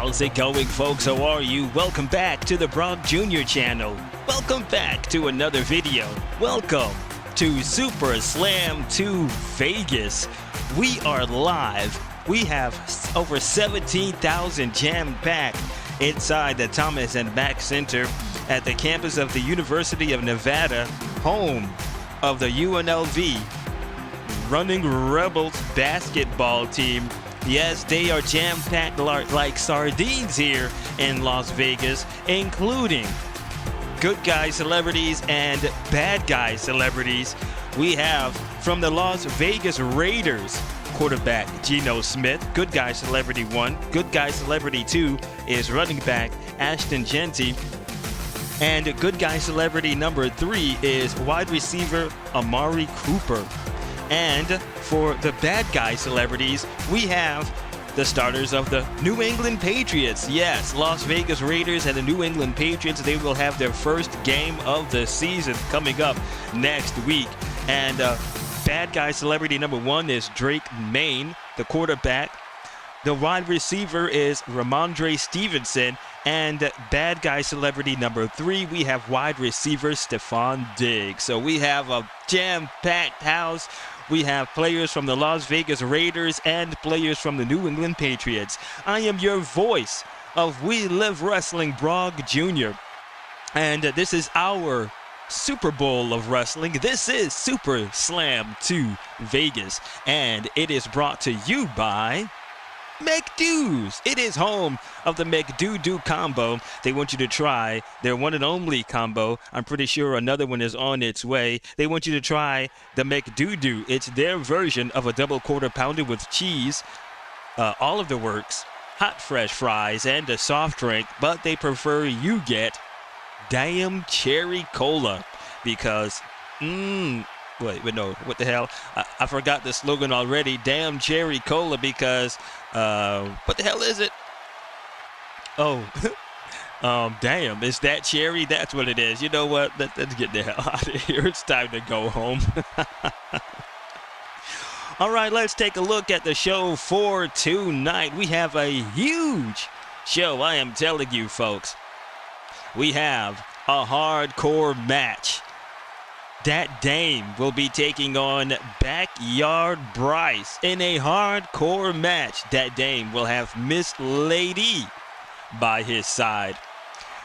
How's it going, folks? How are you? Welcome back to the WLW Jr. channel. Welcome back to another video. Welcome to Superslam 2 Vegas. We are live. We have over 17,000 jam-packed inside the Thomas and Mack Center at the campus of the University of Nevada, home of the UNLV Running Rebels basketball team. Yes, they are jam-packed like sardines here in Las Vegas, including good guy celebrities and bad guy celebrities. We have from the Las Vegas Raiders quarterback Geno Smith, good guy celebrity 1. Good guy celebrity 2 is running back Ashton Jeanty. And good guy celebrity number 3 is wide receiver Amari Cooper. And for the bad guy celebrities, we have the starters of the New England Patriots. Yes, Las Vegas Raiders and the New England Patriots, they will have their first game of the season coming up next week. And bad guy celebrity number 1 is Drake Maye, the quarterback. The wide receiver is Ramondre Stevenson. And bad guy celebrity number 3, we have wide receiver Stephon Diggs. So we have a jam-packed house. We have players from the Las Vegas Raiders and players from the New England Patriots. I am your voice of We Live Wrestling, BRYCE Jr. And this is our Super Bowl of wrestling. This is Superslam 2 Vegas. And it is brought to you by McDo's. It is home of the McDoo combo. They want you to try their one and only combo. I'm pretty sure another one is on its way. They want you to try the McDoo. It's their version of a double quarter pounder with cheese, all of the works, hot fresh fries, and a soft drink, but they prefer you get damn cherry cola because Wait, no, what the hell? I forgot the slogan already. Damn cherry cola because, what the hell is it? Oh, damn, is that cherry? That's what it is. You know what? Let's get the hell out of here. It's time to go home. All right, let's take a look at the show for tonight. We have a huge show, I am telling you, folks. We have a hardcore match. That Dame will be taking on Backyard Bryce in a hardcore match. That Dame will have Miss Laydee by his side.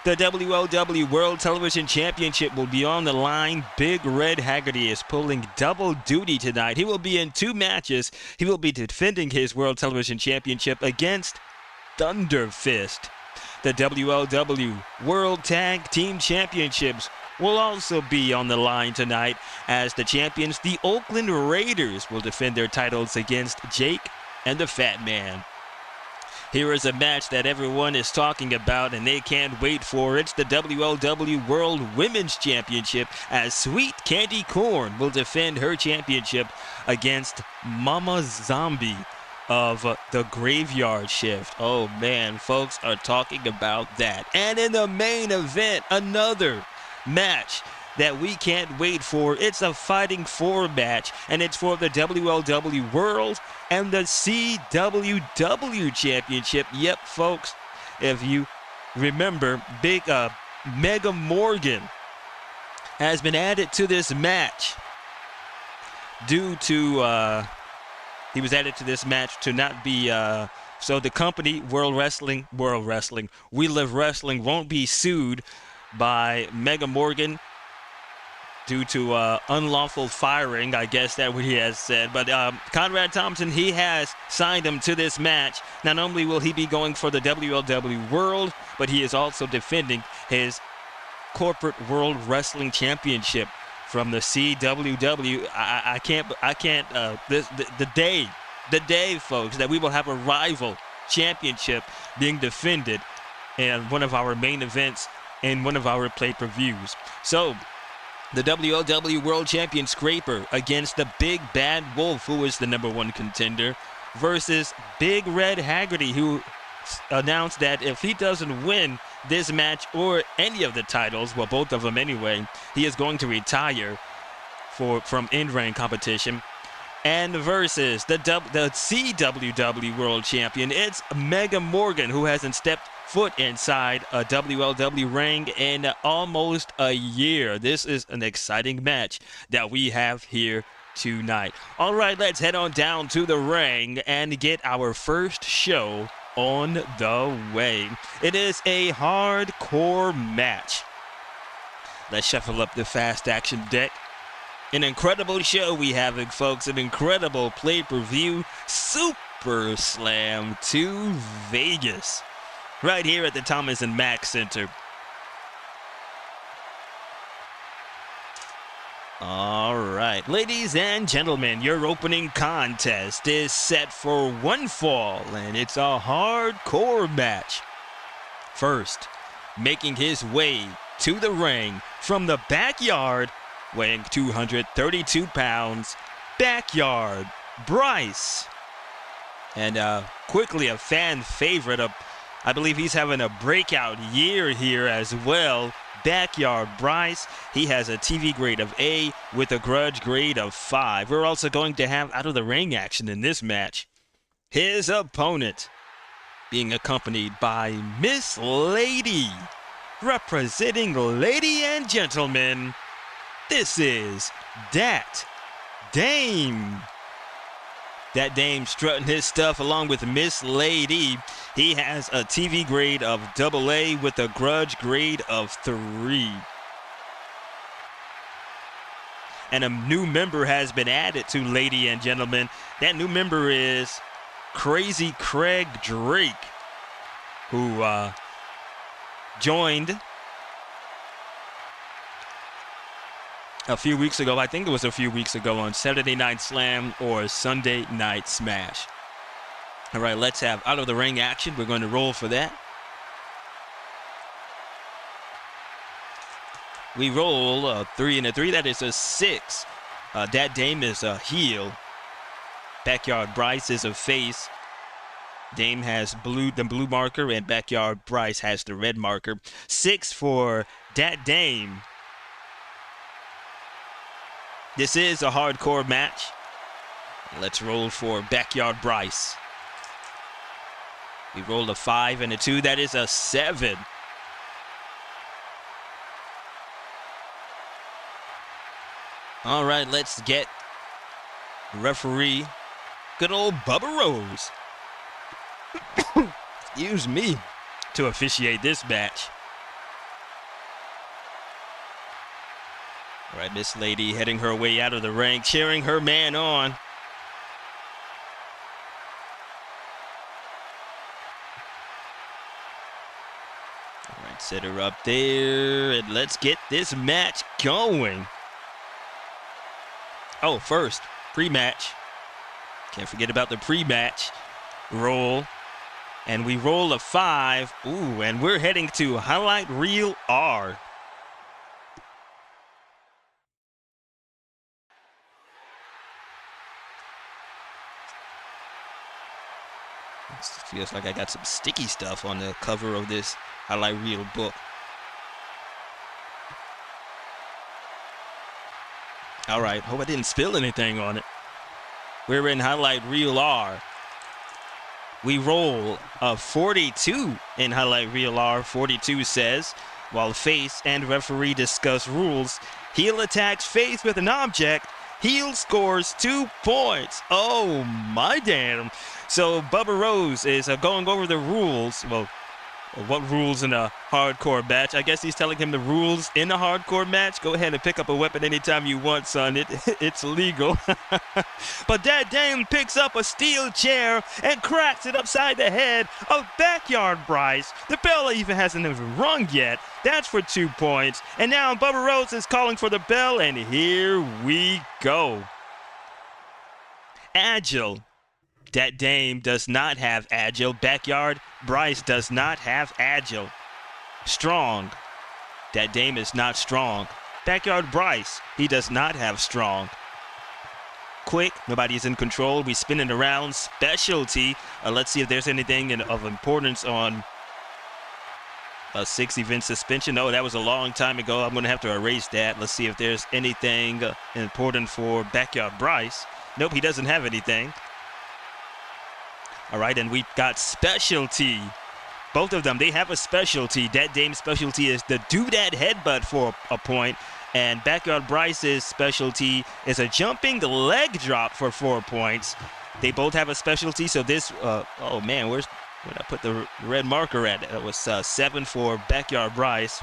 The WLW World Television Championship will be on the line. Big Red Haggerty is pulling double duty tonight. He will be in 2 matches. He will be defending his World Television Championship against THUNDERFIST. The WLW World Tag Team Championships will also be on the line tonight as the champions, the Oakland Raiders, will defend their titles against Jake and the Phatman. Here is a match that everyone is talking about and they can't wait for. It's the WLW World Women's Championship as Sweet KANDY KORN will defend her championship against Mama Zombie of the Graveyard Shift. Oh man, folks are talking about that. And in the main event, another match that we can't wait for. It's a Fighting 4 match, and it's for the WLW World and the CWW Championship. Yep, folks, if you remember, big Mega Morgan has been added to this match due to he was added to this match to not be so the company World Wrestling, We Live Wrestling won't be sued by Mega Morgan due to unlawful firing. I guess that's what he has said. But Conrad Thompson, he has signed him to this match. Not only will he be going for the WLW World, but he is also defending his Corporate World Wrestling Championship from the CWW. The day, folks, that we will have a rival championship being defended in one of our main events in one of our pay-per-views. So, the WLW World Champion SKRAPER against the Big Bad Wolf, who is the #1 contender, versus Big Red Haggerty, who announced that if he doesn't win this match or any of the titles, well, both of them anyway, he is going to retire from in-ring competition. And versus the CWW World Champion, it's Mega Morgan, who hasn't stepped foot inside a WLW ring in almost a year. This is an exciting match that we have here tonight. All right, let's head on down to the ring and get our first show on the way. It is a hardcore match. Let's shuffle up the fast action deck. An incredible show we have, folks. An incredible pay-per-view Superslam to Vegas. Right here at the Thomas and Mack Center. All right, ladies and gentlemen, your opening contest is set for one fall, and it's a hardcore match. First, making his way to the ring from the backyard, weighing 232 pounds, Backyard BRYCE. And quickly a fan favorite. I believe he's having a breakout year here as well. Backyard BRYCE. He has a TV grade of A with a grudge grade of 5. We're also going to have out of the ring action in this match. His opponent being accompanied by Miss Laydee. Representing Laydee and gentlemen, this is Dat Dame. Dat Dame strutting his stuff along with Miss Laydee. He has a TV grade of AA with a grudge grade of 3. And a new member has been added to Laydee and gentlemen. That new member is Crazy Craig Drake, who joined a few weeks ago. I think it was a few weeks ago on Saturday Night Slam or Sunday Night Smash. All right, let's have out of the ring action. We're going to roll for that. We roll a 3 and a 3. That is a 6. Dat Dame is a heel. Backyard BRYCE is a face. Dame has the blue marker, and Backyard BRYCE has the red marker. 6 for Dat Dame. This is a hardcore match. Let's roll for Backyard BRYCE. We rolled a 5 and a 2. That is a 7. All right, let's get referee, good old Bubba Rose, excuse me, to officiate this match. All right, Miss Laydee heading her way out of the ring, cheering her man on. All right, set her up there, and let's get this match going. Oh, first, pre-match. Can't forget about the pre-match roll. And we roll a 5. Ooh, and we're heading to Highlight Reel R. It feels like I got some sticky stuff on the cover of this Highlight Reel book. All right, hope I didn't spill anything on it. We're in Highlight Reel R. We roll a 42 in Highlight Reel R. 42 says, while face and referee discuss rules, heel attacks face with an object. Heel scores 2 points. Oh, my damn. So Bubba Rose is going over the rules. Well, what rules in a hardcore match? I guess he's telling him the rules in a hardcore match. Go ahead and pick up a weapon anytime you want, son. It's legal. But Dat Dame picks up a steel chair and cracks it upside the head of Backyard BRYCE. The bell even hasn't even rung yet. That's for 2 points. And now Bubba Rose is calling for the bell, and here we go. Agile. Dat Dame does not have agile. Backyard BRYCE does not have agile. Strong. Dat Dame is not strong. Backyard BRYCE, he does not have strong. Quick, nobody's in control. We spin it around. Specialty. Let's see if there's anything of importance on a 6-event suspension. Oh, that was a long time ago. I'm going to have to erase that. Let's see if there's anything important for Backyard BRYCE. Nope, he doesn't have anything. All right, and we've got specialty. Both of them, they have a specialty. That Dame's specialty is the do-that headbutt for a point. And Backyard Bryce's specialty is a jumping leg drop for 4 points. They both have a specialty, so this, oh man, where'd I put the red marker at? That was 7 for Backyard Bryce.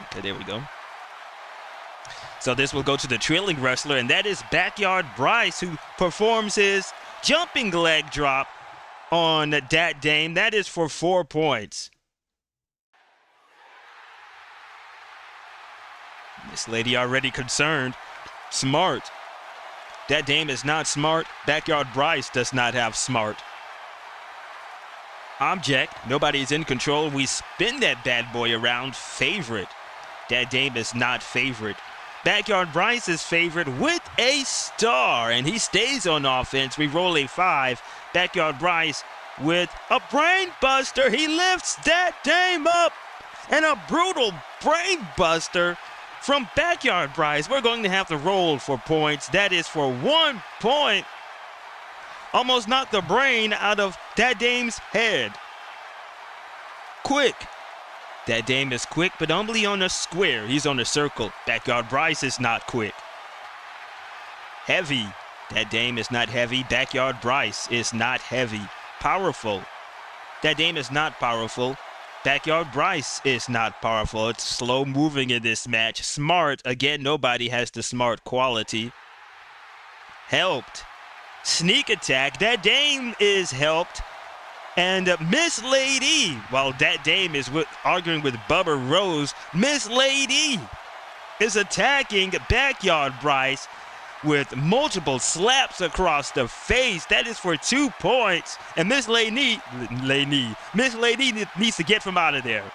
Okay, there we go. So this will go to the trailing wrestler, and that is Backyard Bryce, who performs his jumping leg drop on that Dame. That is for 4 points. This lady already concerned. Smart. That Dame is not smart. Backyard Bryce does not have smart. Object. Nobody's in control. We spin that bad boy around. Favorite. That Dame is not favorite. Backyard Bryce is favorite with a star, and he stays on offense. We roll a 5. Backyard Bryce with a brain buster. He lifts that Dame up, and a brutal brain buster from Backyard Bryce. We're going to have to roll for points. That is for 1 point. Almost knocked the brain out of that Dame's head. Quick. That Dame is quick, but only on a square. He's on a circle. Backyard Bryce is not quick. Heavy. That Dame is not heavy. Backyard Bryce is not heavy. Powerful. That Dame is not powerful. Backyard Bryce is not powerful. It's slow moving in this match. Smart. Again, nobody has the smart quality. Helped. Sneak attack. That Dame is helped. And Miss Laydee, while that Dame is arguing with Bubba Rose, Miss Laydee is attacking Backyard Bryce with multiple slaps across the face. That is for 2 points. And Miss Laydee needs to get from out of there.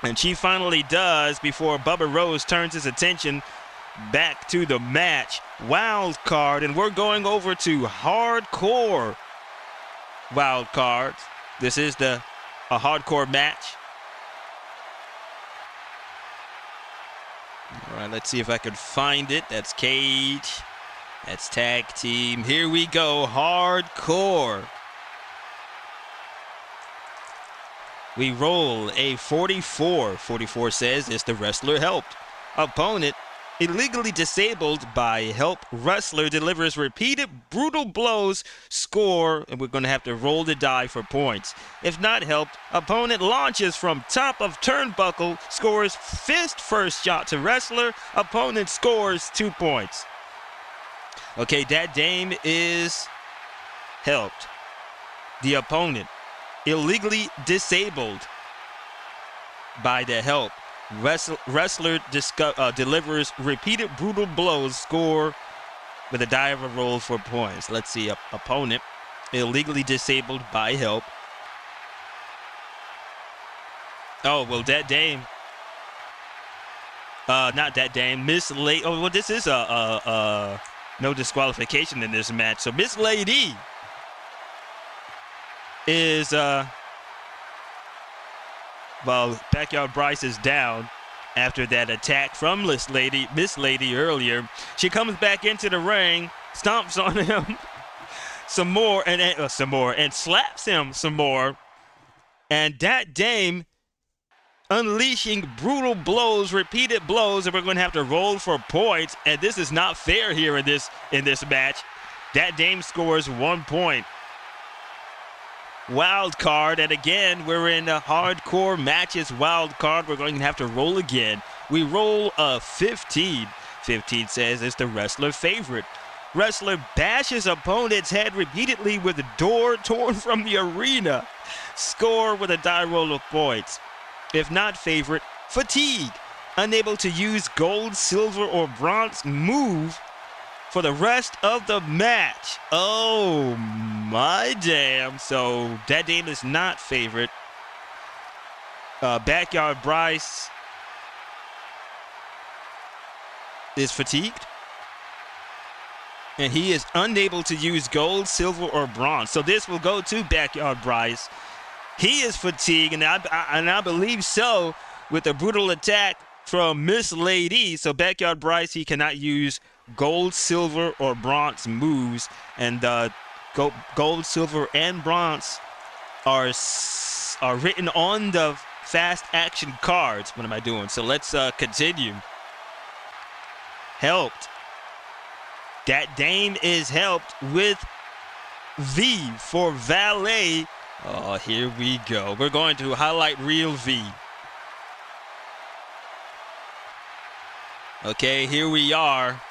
And she finally does before Bubba Rose turns his attention back to the match. Wild card, and we're going over to hardcore wild cards. This is a hardcore match. All right, let's see if I can find it. That's cage. That's tag team. Here we go. Hardcore. We roll a 44. 44 says it's the wrestler helped. Opponent illegally disabled by help. Wrestler delivers repeated brutal blows. Score, and we're going to have to roll the die for points. If not helped, opponent launches from top of turnbuckle. Scores fist first shot to wrestler. Opponent scores 2 points. Okay, that Dame is helped. The opponent illegally disabled by the help. Wrestler delivers repeated brutal blows. Score with a die of a roll for points. Let's see. Opponent illegally disabled by help. Oh, well, that Dame. Not that Dame. Miss Laydee. Oh, well, this is no disqualification in this match. So Miss Laydee is well, Backyard Bryce is down after that attack from Miss Laydee earlier. She comes back into the ring, stomps on him some more, and slaps him some more. And that Dame unleashing brutal blows, repeated blows, and we're going to have to roll for points. And this is not fair here in this match. That Dame scores 1 point. Wild card, and again, we're in a hardcore matches wild card. We're going to have to roll again. We roll a 15. 15 says it's the wrestler favorite. Wrestler bashes opponent's head repeatedly with a door torn from the arena. Score with a die roll of points. If not favorite, fatigue. Unable to use gold, silver, or bronze move for the rest of the match. Oh my damn. So that Dame is not favorite. Backyard Bryce is fatigued. And he is unable to use gold, silver, or bronze. So this will go to Backyard Bryce. He is fatigued, and I believe so, with a brutal attack from Miss Laydee. So Backyard Bryce, he cannot use gold, silver, or bronze moves, and gold, silver, and bronze are written on the fast action cards. What am I doing? So let's continue. Helped. That Dame is helped with V for valet. Oh, here we go. We're going to highlight reel V. Okay, here we are.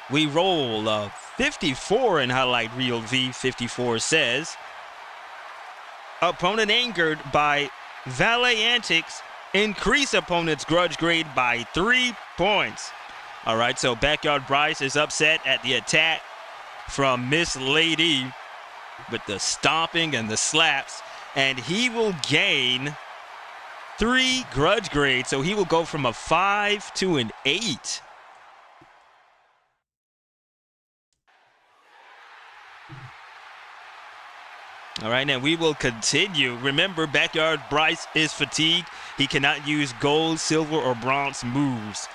We roll 54 in highlight reel V. 54 says, opponent angered by valet antics, increase opponent's grudge grade by 3 points. All right, so Backyard Bryce is upset at the attack from Miss Laydee with the stomping and the slaps, and he will gain 3 grudge grades, so he will go from a 5 to an 8. All right, now we will continue. Remember, Backyard Bryce is fatigued. He cannot use gold, silver, or bronze moves.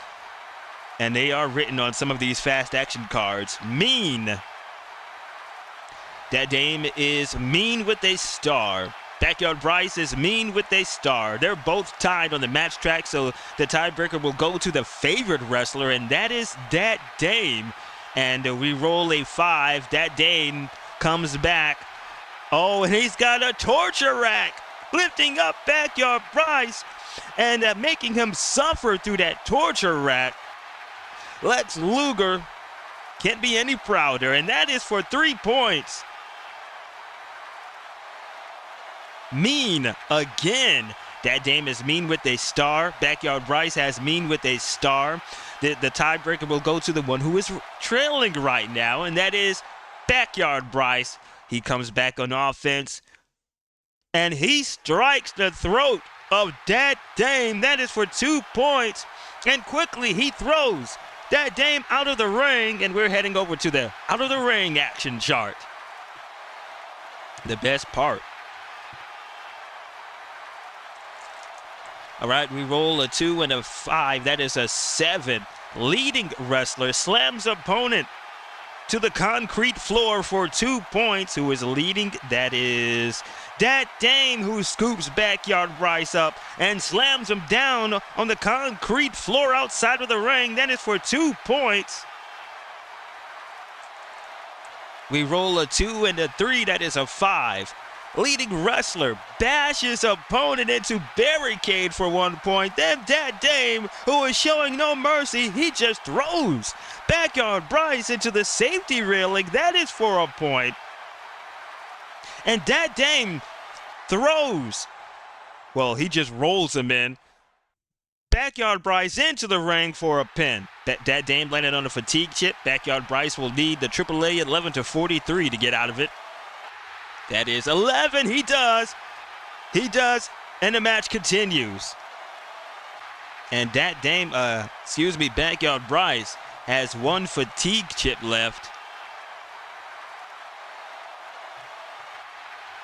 And they are written on some of these fast action cards. Mean. That Dame is mean with a star. Backyard Bryce is mean with a star. They're both tied on the match track, so the tiebreaker will go to the favorite wrestler, and that is That Dame. And we roll a 5. That Dame comes back. Oh, and he's got a torture rack, lifting up Backyard Bryce and making him suffer through that torture rack. Lex Luger can't be any prouder, and that is for 3 points. Mean again. That Dame is mean with a star. Backyard Bryce has mean with a star. The tiebreaker will go to the one who is trailing right now, and that is Backyard Bryce. He comes back on offense, and he strikes the throat of That Dame. That is for 2 points, and quickly he throws That Dame out of the ring, and we're heading over to the out of the ring action chart. The best part. All right, we roll a 2 and a 5. That is a 7. Leading wrestler slams opponent to the concrete floor for 2 points. Who is leading? That is That Dame, who scoops Backyard Bryce up and slams him down on the concrete floor outside of the ring. That is for 2 points. We roll a 2 and a 3. That is a 5. Leading wrestler bashes opponent into barricade for 1 point. Then That Dame, who is showing no mercy, he just throws Backyard Bryce into the safety railing. That is for a point. And That Dame throws, well, he just rolls him in, Backyard Bryce into the ring for a pin. That Dame landed on a fatigue chip. Backyard Bryce will need the AAA 11-43 to get out of it. That is 11. He does. He does. And the match continues. And That Dame, Backyard Bryce has 1 fatigue chip left.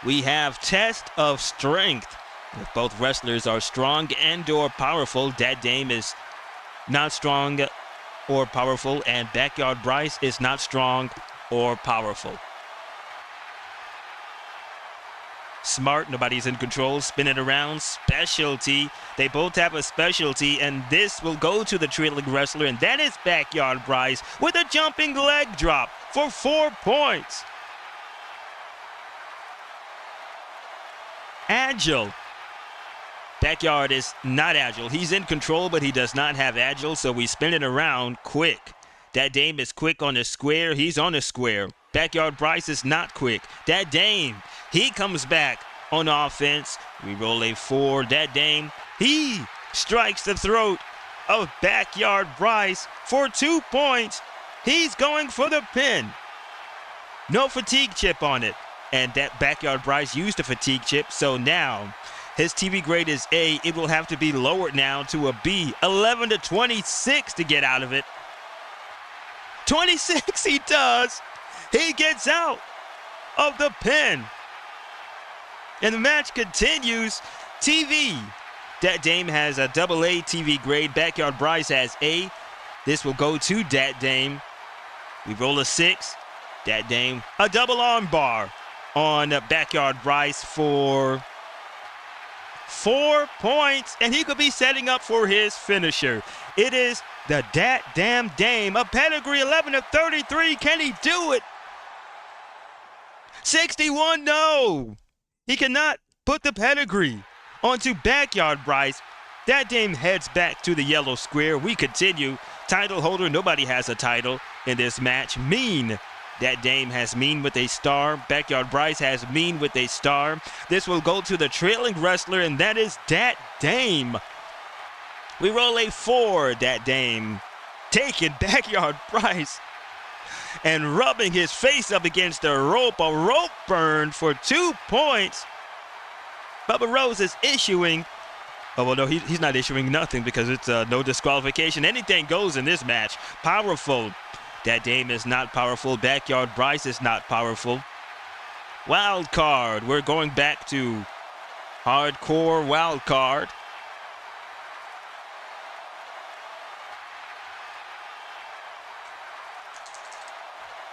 We have test of strength. If both wrestlers are strong and or powerful, That Dame is not strong or powerful, and Backyard Bryce is not strong or powerful. Smart, nobody's in control, spin it around, specialty. They both have a specialty, and this will go to the trailing wrestler, and that is Backyard Bryce with a jumping leg drop for 4 points. Agile. Backyard is not agile. He's in control, but he does not have agile, so we spin it around quick. That Dame is quick on the square. He's on the square. Backyard Bryce is not quick. That Dame, he comes back on offense. We roll a 4. That Dame, he strikes the throat of Backyard Bryce for 2 points. He's going for the pin. No fatigue chip on it. And that Backyard Bryce used a fatigue chip, so now his TV grade is A. It will have to be lowered now to a B. 11-26 to get out of it. 26 he does. He gets out of the pin. And the match continues. TV Dat Dame has a AA TV grade. Backyard Bryce has A. This will go to Dat Dame. We roll a 6. Dat Dame, a double arm bar on Backyard Bryce for 4 points, and he could be setting up for his finisher. It is the Dat Damn Dame, a pedigree 11 of 33. Can he do it? 61, no. He cannot put the pedigree onto Backyard Bryce. Dat Dame heads back to the yellow square. We continue. Title holder, nobody has a title in this match. Mean. Dat Dame has Mean with a star. Backyard Bryce has Mean with a star. This will go to the trailing wrestler, and that is Dat Dame. We roll a 4. Dat Dame taking Backyard Bryce and rubbing his face up against the rope. A rope burn for 2 points. Bubba Rose is issuing. Oh, well, no, he's not issuing nothing because it's no disqualification. Anything goes in this match. Powerful. Dat Dame is not powerful. Backyard Bryce is not powerful. Wild card. We're going back to hardcore wild card.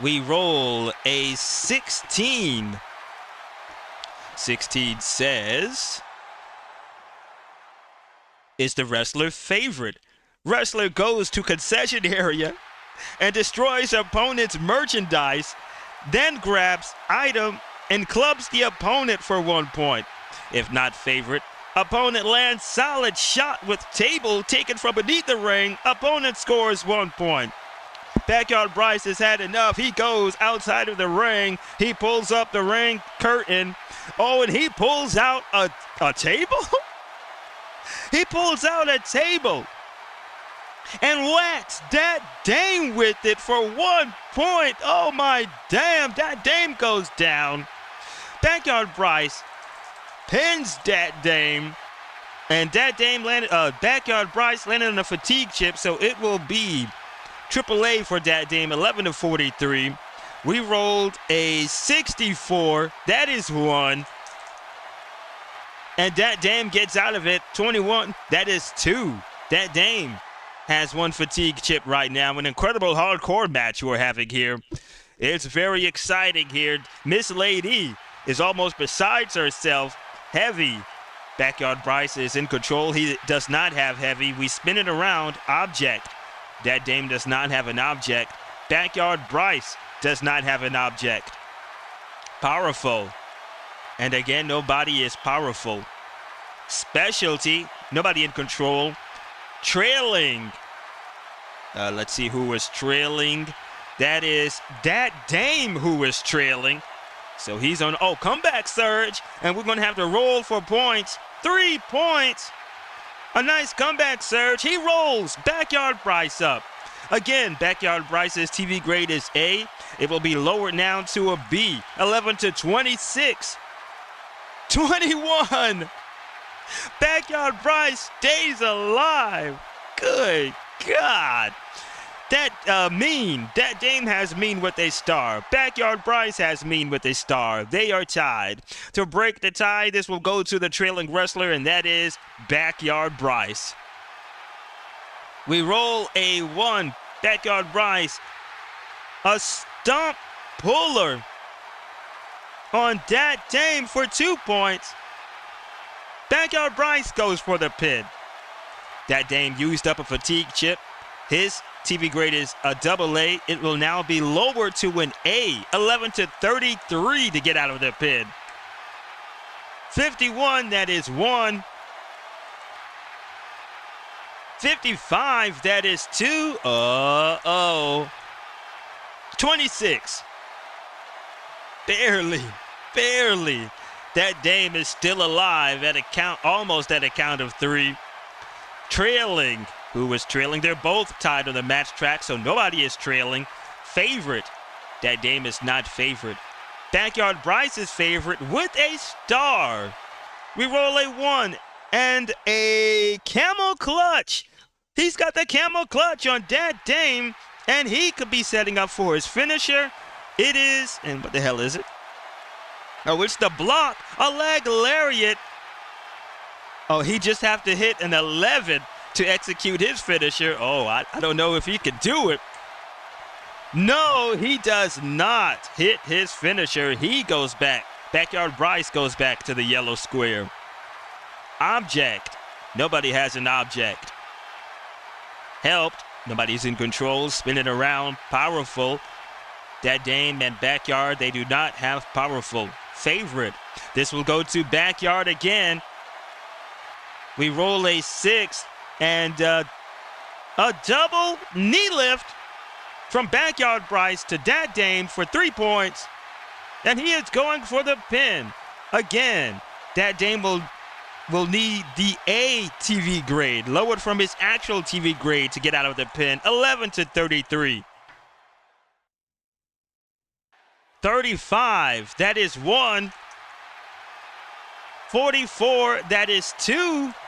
We roll a 16. 16 says, is the wrestler favorite? Wrestler goes to concession area and destroys opponent's merchandise, then grabs item and clubs the opponent for 1 point. If not favorite, opponent lands solid shot with table taken from beneath the ring. Opponent scores 1 point. Backyard Bryce has had enough. He goes outside of the ring. He pulls up the ring curtain. Oh, and he pulls out a table? He pulls out a table and whacks Dat Dame with it for 1 point. Oh, my damn. Dat Dame goes down. Backyard Bryce pins Dat Dame. And Dat Dame landed, Backyard Bryce landed on a fatigue chip, so it will be AAA for Dat Dame, 11 of 43. We rolled a 64. That is 1. And Dat Dame gets out of it, 21. That is 2. Dat Dame has 1 fatigue chip right now. An incredible hardcore match we're having here. It's very exciting here. Miss Laydee is almost besides herself. Heavy. Backyard Bryce is in control. He does not have heavy. We spin it around. Object. Dat Dame does not have an object. Backyard Bryce does not have an object. Powerful. And again, nobody is powerful. Specialty. Nobody in control. Trailing. Let's see who is trailing. That is Dat Dame who is trailing. So he's on, comeback surge. And we're going to have to roll for points. 3 points. A nice comeback surge. He rolls Backyard Bryce up. Again, Backyard Bryce's TV grade is A. It will be lowered now to a B. 11 to 26. 21. Backyard Bryce stays alive. Good God. Dat Dame has Mean with a star. Backyard Bryce has Mean with a star. They are tied. To break the tie, this will go to the trailing wrestler, and that is Backyard Bryce. We roll a 1. Backyard Bryce. A stomp puller on Dat Dame for 2 points. Backyard Bryce goes for the pin. Dat Dame used up a fatigue chip. His TV grade is a AA. It will now be lowered to an A. 11 to 33 to get out of the pin. 51, that is 1. 55, that is 2. 26. Barely. Dat Dame is still alive at a count, almost at a count of 3. Trailing. Who is trailing? They're both tied on the match track, so nobody is trailing. Favorite. Dat Dame is not favorite. Backyard Bryce is favorite with a star. We roll a 1 and a camel clutch. He's got the camel clutch on Dat Dame, and he could be setting up for his finisher. It is, and what the hell is it? Oh, it's the block. A leg lariat. Oh, he just have to hit an 11 to execute his finisher. Oh, I don't know if he could do it. No, he does not hit his finisher. He goes back. Backyard Bryce goes back to the yellow square. Object. Nobody has an object. Helped. Nobody's in control. Spinning around. Powerful. That Dame and Backyard, they do not have powerful. Favorite. This will go to Backyard again. We roll a 6 and a double knee lift from Backyard Bryce to Dat Dame for 3 points. And he is going for the pin. Again, Dat Dame will need the A TV grade, lowered from his actual TV grade to get out of the pin. 11-33. 35, that is 1. 44, that is 2.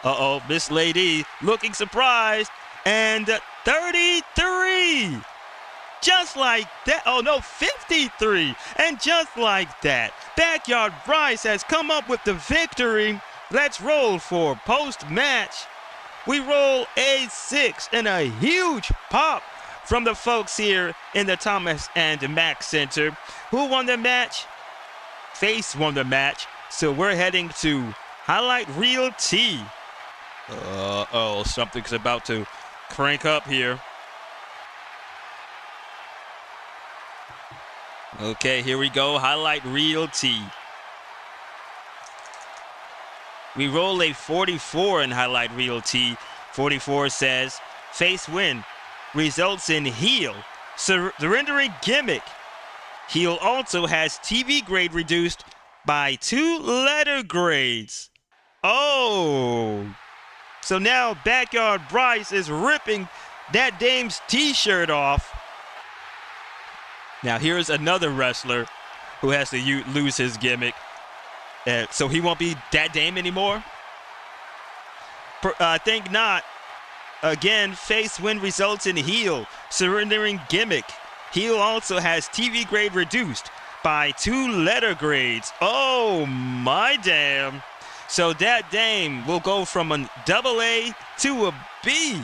Uh-oh, Miss Laydee looking surprised. And 33. Just like that. Oh, no, 53. And just like that, Backyard Bryce has come up with the victory. Let's roll for post-match. We roll a 6 and a huge pop from the folks here in the Thomas and Mack Center. Who won the match? Face won the match. So we're heading to Highlight Reel T. Uh-oh, something's about to crank up here. Okay, here we go. Highlight Reel T. We roll a 44 in Highlight Reel T. 44 says, face win results in heel. Surrendering gimmick. Heel also has TV grade reduced by 2 letter grades. Oh. So now Backyard Bryce is ripping that Dame's t-shirt off. Now here's another wrestler who has to lose his gimmick. So he won't be Dat Dame anymore? Think not. Again, face win results in heel. Surrendering gimmick. Heel also has TV grade reduced by 2 letter grades. Oh my damn. So Dat Dame will go from a AA to a B.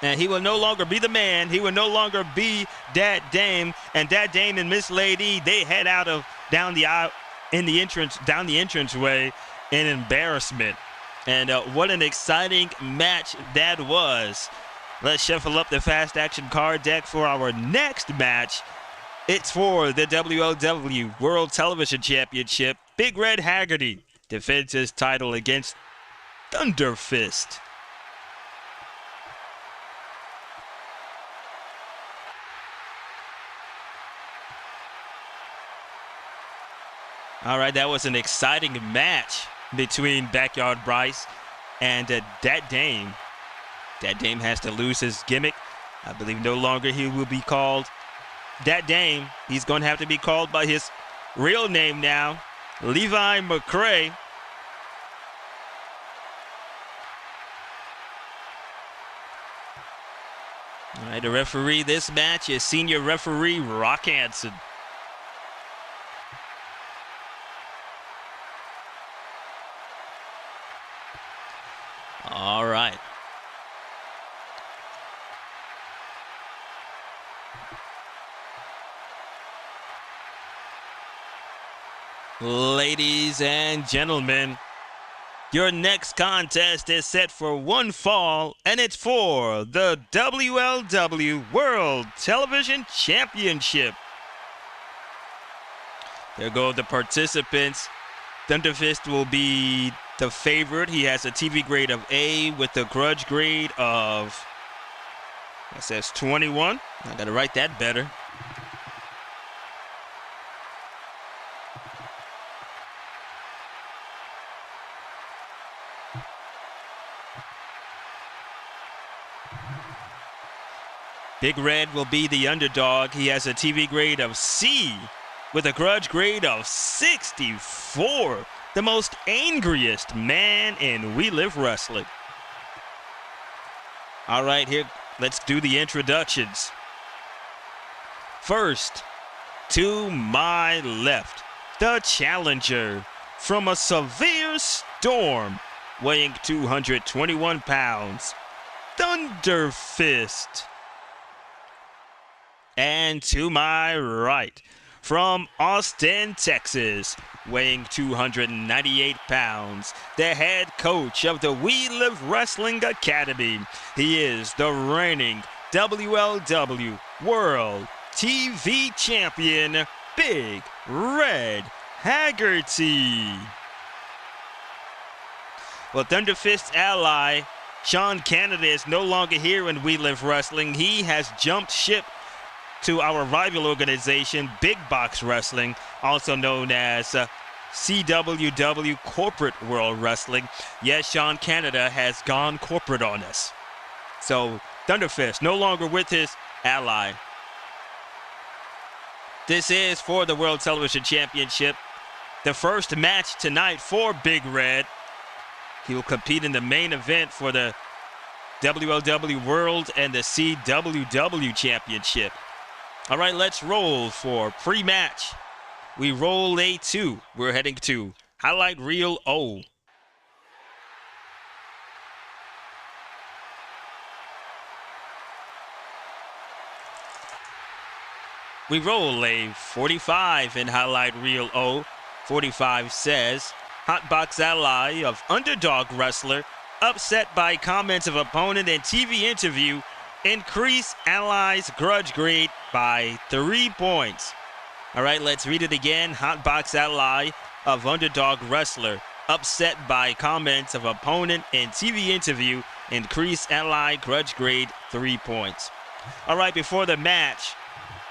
And he will no longer be the man. He will no longer be Dat Dame. And Dat Dame and Miss Laydee, they head out of down the aisle in the entranceway in embarrassment. And what an exciting match that was. Let's shuffle up the fast action card deck for our next match. It's for the WLW World Television Championship. Big Red Haggerty defends his title against Thunderfist. All right, that was an exciting match between Backyard Bryce and Dat Dame. Dat Dame has to lose his gimmick. I believe no longer he will be called Dat Dame. He's going to have to be called by his real name now, Levi McCray. All right, the referee this match is senior referee Rock Hansen. All right. Ladies and gentlemen, your next contest is set for one fall, and it's for the WLW World Television Championship. There go the participants. Thunderfist will be the favorite. He has a TV grade of A with a grudge grade of, that says 21. I gotta write that better. Big Red will be the underdog. He has a TV grade of C with a grudge grade of 64. The most angriest man in We Live Wrestling. All right, here, let's do the introductions. First, To my left, the challenger from a severe storm, weighing 221 pounds, THUNDERFIST. And to my right, from Austin, Texas, weighing 298 pounds, the head coach of the We Live Wrestling Academy. He is the reigning WLW World TV Champion, Big Red HAGGARTY. Well, THUNDERFIST's ally, Sean Canada, is no longer here in We Live Wrestling. He has jumped ship to our rival organization, Big Box Wrestling, also known as CWW Corporate World Wrestling. Yes, Sean Canada has gone corporate on us. So THUNDERFIST no longer with his ally. This is for the World Television Championship. The first match tonight for Big Red. He will compete in the main event for the WLW World and the CWW Championship. All right, let's roll for pre-match. We roll A2. We're heading to Highlight Reel O. We roll a 45 in Highlight Reel O. 45 says, Hotbox ally of underdog wrestler, upset by comments of opponent and TV interview, increase allies grudge grade by 3 points. All right, let's read it again. Hotbox ally of underdog wrestler, upset by comments of opponent and TV interview, increase ally grudge grade 3 points. All right, before the match,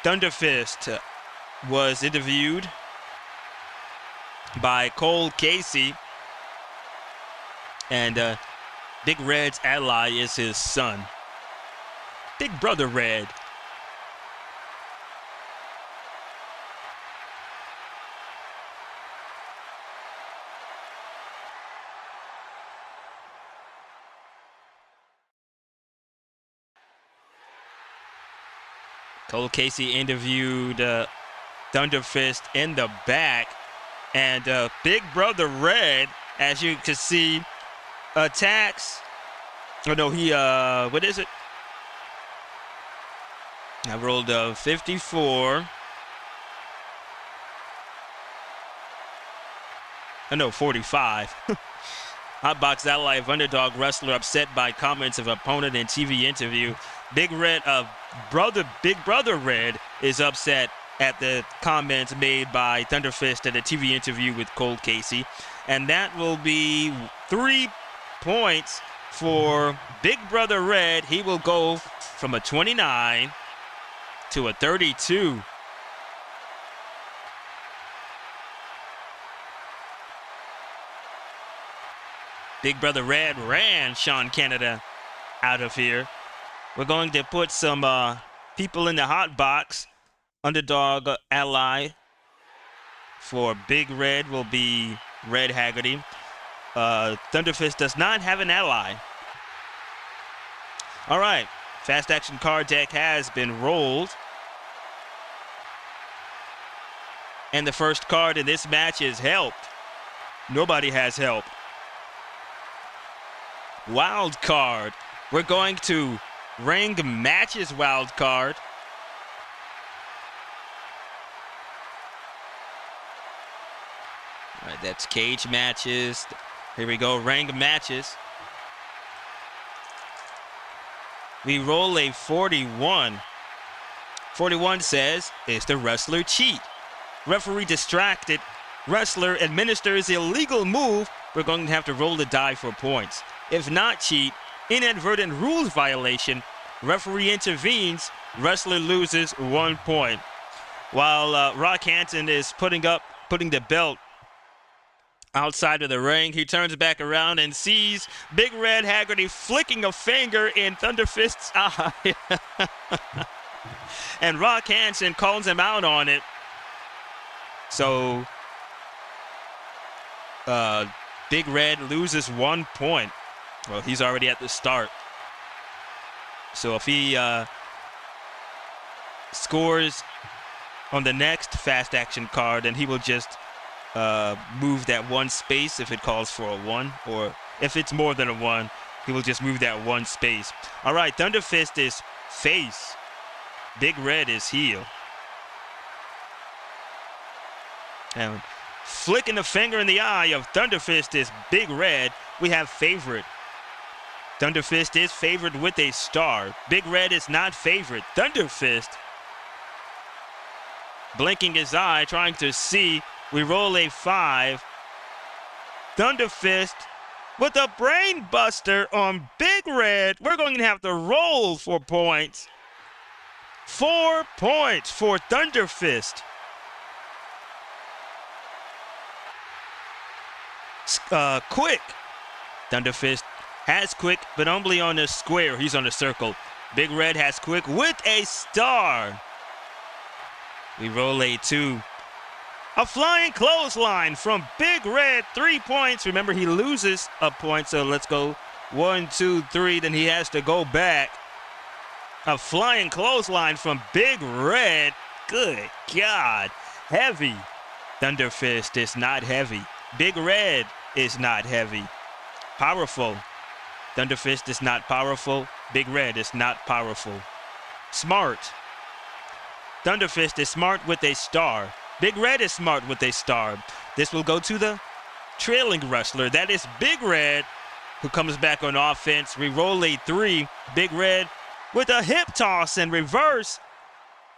THUNDERFIST was interviewed by Cole Casey, and Big Red's ally is his son, Big Brother Red. Cole Casey interviewed THUNDERFIST in the back, and Big Brother Red, as you can see, attacks. Oh no, he what is it? I rolled 54. Oh no, 45. Hotbox ally of underdog wrestler, upset by comments of opponent in TV interview. Big Brother Red is upset at the comments made by THUNDERFIST at a TV interview with Cole Casey. And that will be 3 points for Big Brother Red. He will go from a 29 to a 32. Big Brother Red ran Sean Canada out of here. We're going to put some people in the hot box. Underdog ally for Big Red will be Red HAGGARTY. THUNDERFIST does not have an ally. All right, fast action card deck has been rolled. And the first card in this match is helped. Nobody has help. Wild card. We're going to ring matches wild card. All right, that's cage matches. Here we go, ring matches. We roll a 41. 41 says, is the wrestler cheat? Referee distracted. Wrestler administers illegal move. We're going to have to roll the die for points. If not cheat, inadvertent rules violation, referee intervenes, wrestler loses 1 point. While Rock Hanson is putting the belt outside of the ring, he turns back around and sees Big Red HAGGARTY flicking a finger in THUNDERFIST's eye. And Rock Hanson calls him out on it. So Big Red loses 1 point. Well, he's already at the start. So if he scores on the next fast action card, and he will just move that one space if it calls for a 1, or if it's more than a 1, he will just move that one space. All right, Thunderfist is face. Big Red is heel. And flicking the finger in the eye of Thunderfist is Big Red. We have favorite. Thunderfist is favored with a star. Big Red is not favorite. Thunderfist blinking his eye, trying to see. We roll a 5. Thunderfist with a brain buster on Big Red. We're going to have to roll for points. 4 points for Thunderfist. Quick. Thunderfist has quick, but only on the square. He's on the circle. Big Red has quick with a star. We roll a 2. A flying clothesline from Big Red. 3 points. Remember, he loses a point, so let's go 1, 2, 3. Then he has to go back. A flying clothesline from Big Red. Good God. Heavy. Thunderfist is not heavy. Big Red is not heavy. Powerful. Thunderfist is not powerful. Big Red is not powerful. Smart. Thunderfist is smart with a star. Big Red is smart with a star. This will go to the trailing wrestler. That is Big Red, who comes back on offense. We roll a 3. Big Red with a hip toss in reverse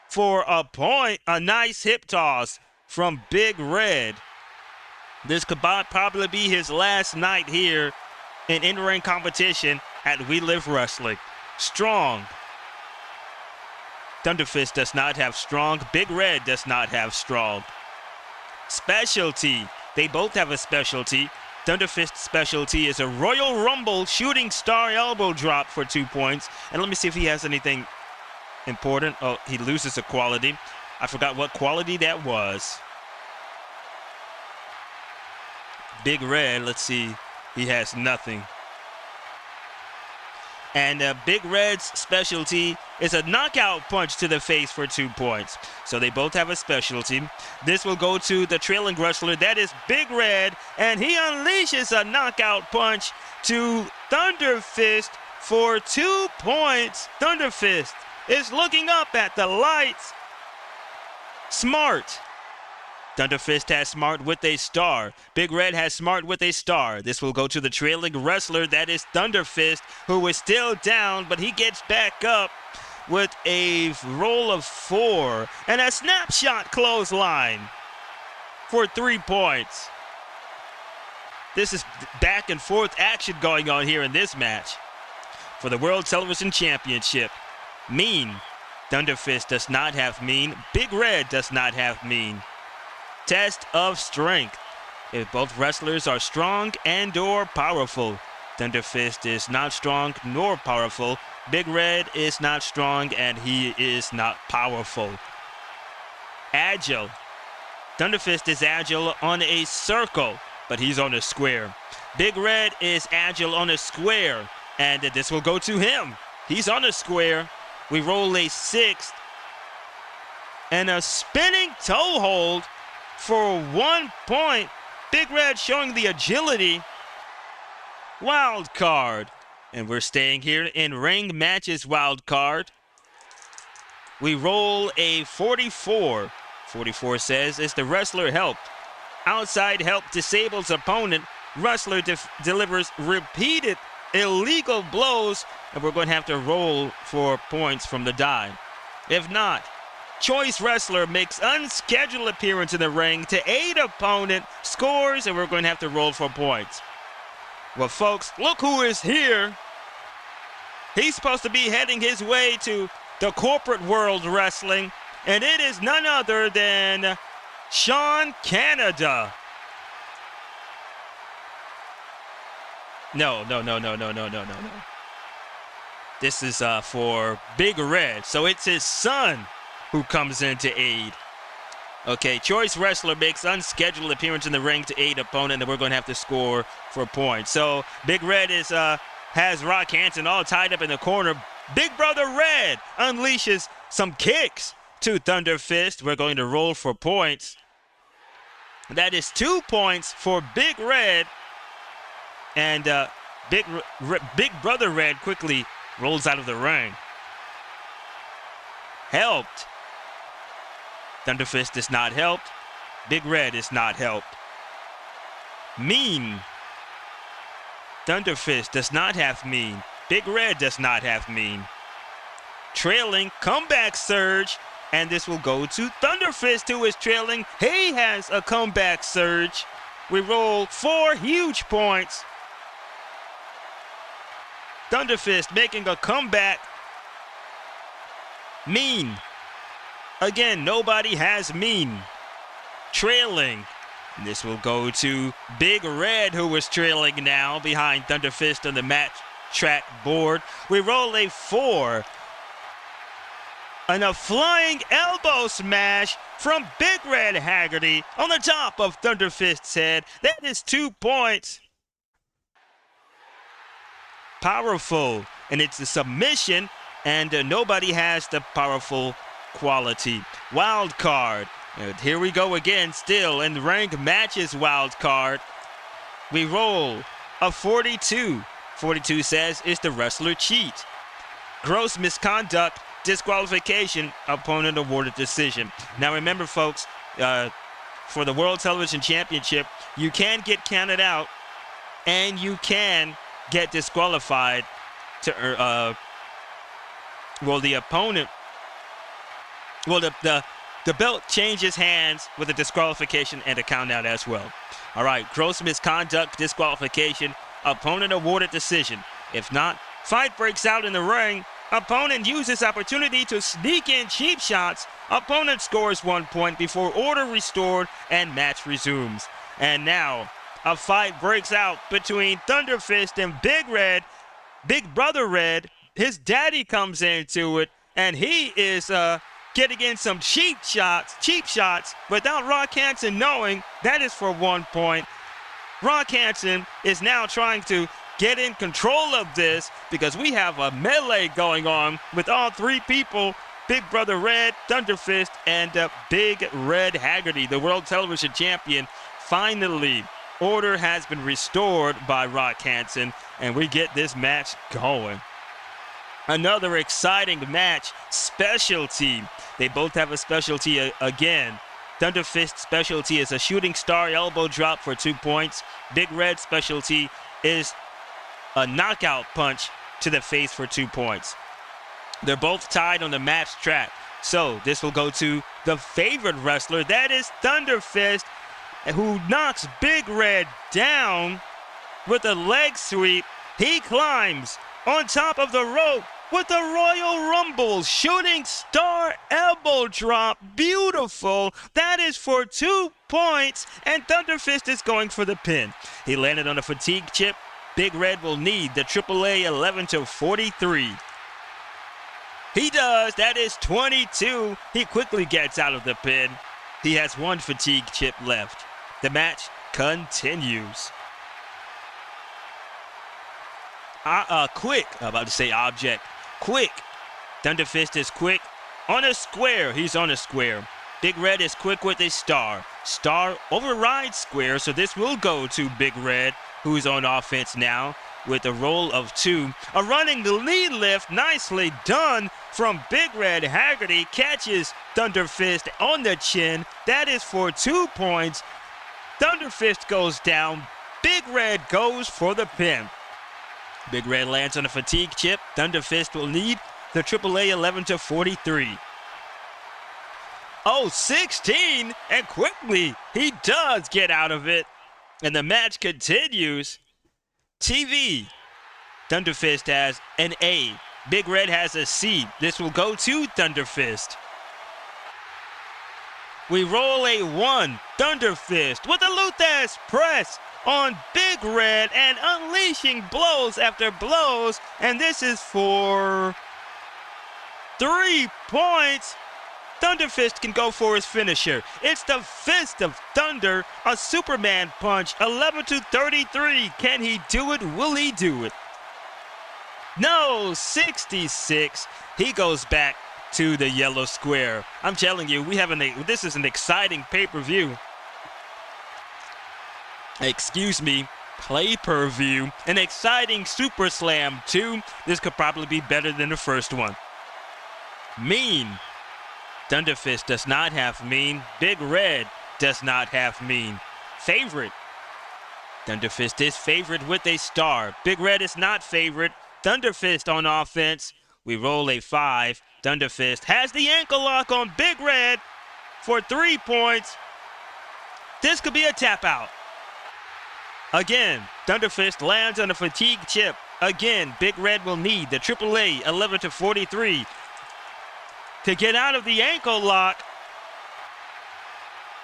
for a point. A nice hip toss from Big Red. This could probably be his last night here in in-ring competition at We Live Wrestling. Strong. Thunderfist does not have strong. Big Red does not have strong. Specialty. They both have a specialty. Thunderfist's specialty is a Royal Rumble shooting star elbow drop for 2 points. And let me see if he has anything important. Oh, he loses a quality. I forgot what quality that was. Big Red, let's see. He has nothing. And Big Red's specialty is a knockout punch to the face for 2 points. So they both have a specialty. This will go to the trailing wrestler. That is Big Red. And he unleashes a knockout punch to Thunderfist for 2 points. Thunderfist is looking up at the lights. Smart. Thunderfist has smart with a star. Big Red has smart with a star. This will go to the trailing wrestler. That is Thunderfist, who is still down, but he gets back up with a roll of 4 and a snapshot clothesline for 3 points. This is back and forth action going on here in this match for the World Television Championship. Mean. Thunderfist does not have mean. Big Red does not have mean. Test of strength. If both wrestlers are strong and or powerful. Thunderfist is not strong nor powerful. Big Red is not strong and he is not powerful. Agile. Thunderfist is agile on a circle, but he's on a square. Big Red is agile on a square, and this will go to him. He's on a square. We roll a 6 and a spinning toe hold for 1 point. Big Red showing the agility. Wild card. And we're staying here in ring matches wild card. We roll a 44. 44 says, is the wrestler helped? Outside help disables opponent. Wrestler delivers repeated illegal blows. And we're going to have to roll for points from the die. If not, choice wrestler makes unscheduled appearance in the ring to aid opponent, scores, and we're going to have to roll for points. Well, folks, look who is here. He's supposed to be heading his way to the corporate world wrestling, and it is none other than Sean Canada. No. This is for Big Red, so it's his son who comes in to aid. Okay, choice wrestler makes unscheduled appearance in the ring to aid opponent, and we're going to have to score for points. So Big Red is has Rock Hansen all tied up in the corner. Big Brother Red unleashes some kicks to THUNDERFIST. We're going to roll for points. That is 2 points for Big Red. And Big Brother Red quickly rolls out of the ring. Helped. THUNDERFIST is not helped. Big Red is not helped. Mean. THUNDERFIST does not have mean. Big Red does not have mean. Trailing, comeback surge, and this will go to THUNDERFIST, who is trailing. He has a comeback surge. We roll 4 huge points. THUNDERFIST making a comeback. Mean. Again, nobody has mean. Trailing. This will go to Big Red, who is trailing now behind THUNDERFIST on the match track board. We roll a 4. And a flying elbow smash from Big Red HAGGARTY on the top of THUNDERFIST's head. That is 2 points. Powerful. And it's a submission, and nobody has the powerful quality. Wild card. And here we go again, still in rank matches wild card. We roll a 42. 42 says, is the wrestler cheat? Gross misconduct, disqualification, opponent awarded decision. Now remember, folks, for the World Television Championship, you can get counted out and you can get disqualified to, the opponent, the belt changes hands with a disqualification and a count out as well. All right, gross misconduct, disqualification, opponent awarded decision. If not, fight breaks out in the ring. Opponent uses opportunity to sneak in cheap shots. Opponent scores 1 point before order restored and match resumes. And now, a fight breaks out between THUNDERFIST and Big Red. Big Brother Red, his daddy comes into it, and he is getting in some cheap shots without Rock Hansen knowing. That is for 1 point. Rock Hansen is now trying to get in control of this because we have a melee going on with all 3 people, Big Brother Red, THUNDERFIST, and Big Red HAGGARTY, the World Television Champion. Finally, order has been restored by Rock Hansen, and we get this match going. Another exciting match, specialty. They both have a specialty again. THUNDERFIST's specialty is a shooting star elbow drop for 2 points. Big Red's specialty is a knockout punch to the face for 2 points. They're both tied on the match track. So this will go to the favorite wrestler. That is THUNDERFIST, who knocks Big Red down with a leg sweep. He climbs on top of the rope with the Royal Rumble shooting star elbow drop. Beautiful. That is for 2 points, and THUNDERFIST is going for the pin. He landed on a fatigue chip. Big Red will need the AAA 11-43. He does. That is 22. He quickly gets out of the pin. He has 1 fatigue chip left. The match continues. Quick. I'm about to say object. Quick. THUNDERFIST is quick. On a square. He's on a square. Big Red is quick with a star. Star overrides square, so this will go to Big Red, who's on offense now with a roll of 2. A running lead lift, nicely done from Big Red HAGGARTY. Catches THUNDERFIST on the chin. That is for 2 points. THUNDERFIST goes down. Big Red goes for the pin. Big Red lands on a fatigue chip. THUNDERFIST will need the AAA 11-43. Oh, 16, and quickly he does get out of it. And the match continues. TV. THUNDERFIST has an A. Big Red has a C. This will go to THUNDERFIST. We roll a 1. THUNDERFIST with a Luthes press on Big Red and unleashing blows after blows. And this is for 3 points. THUNDERFIST can go for his finisher. It's the Fist of Thunder, a Superman punch, 11-33. Can he do it? Will he do it? No, 66. He goes back to the yellow square. I'm telling you, this is an exciting pay-per-view. Excuse me, play-per-view. An exciting Superslam 2. This could probably be better than the first one. Mean. Thunderfist does not have mean. Big Red does not have mean. Favorite. Thunderfist is favorite with a star. Big Red is not favorite. Thunderfist on offense. We roll a 5. Thunderfist has the ankle lock on Big Red for 3 points. This could be a tap out. Again, Thunderfist lands on a fatigue chip. Again, Big Red will need the AAA 11-43 to get out of the ankle lock.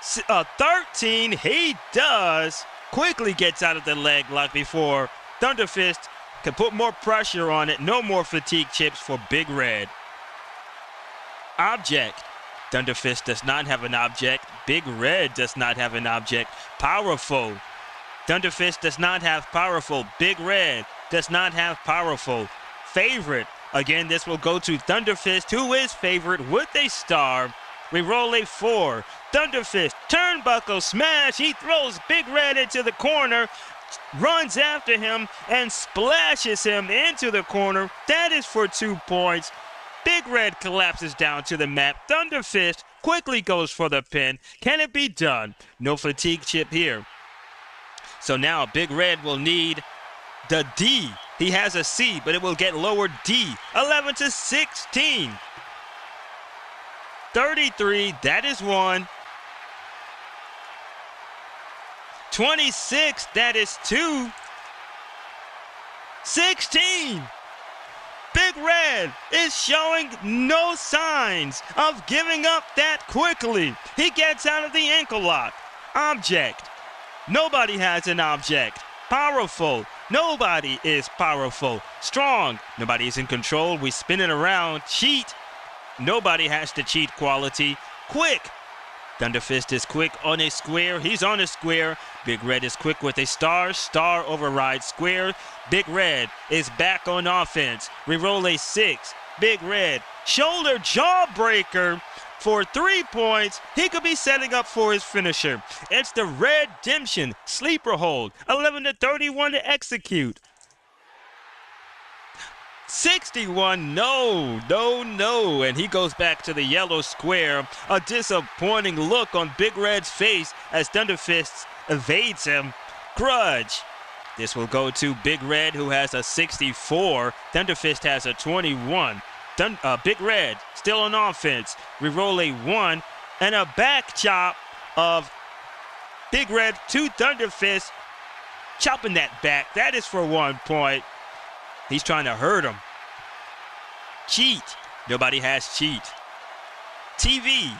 13, he does. Quickly gets out of the leg lock before Thunderfist can put more pressure on it. No more fatigue chips for Big Red. Object. Thunderfist does not have an object. Big Red does not have an object. Powerful. Thunderfist does not have powerful. Big Red does not have powerful. Favorite. Again, this will go to Thunderfist, who is favorite with a star. We roll a 4. Thunderfist, turnbuckle smash. He throws Big Red into the corner, runs after him, and splashes him into the corner. That is for 2 points. Big Red collapses down to the mat. Thunderfist quickly goes for the pin. Can it be done? No fatigue chip here. So now Big Red will need the D. He has a C, but it will get lower D. 11-16. 33, that is 1. 26, that is 2. 16. Big Red is showing no signs of giving up that quickly. He gets out of the ankle lock. Object. Nobody has an object. Powerful. Nobody is powerful. Strong. Nobody is in control. We spin it around. Cheat. Nobody has the cheat quality. Quick. Thunderfist is quick on a square. He's on a square. Big Red is quick with a star. Star overrides square. Big Red is back on offense. We roll a 6. Big Red. Shoulder jawbreaker for 3 points. He could be setting up for his finisher. It's the Redemption sleeper hold. 11-31 to execute. 61, no, and he goes back to the yellow square. A disappointing look on Big Red's face as Thunderfist evades him. Grudge. This will go to Big Red, who has a 64. Thunderfist has a 21. Big Red still on offense. We roll a 1 and a back chop of Big Red to Thunderfist. Chopping that back. That is for 1 point. He's trying to hurt him. Cheat. Nobody has cheat. TV.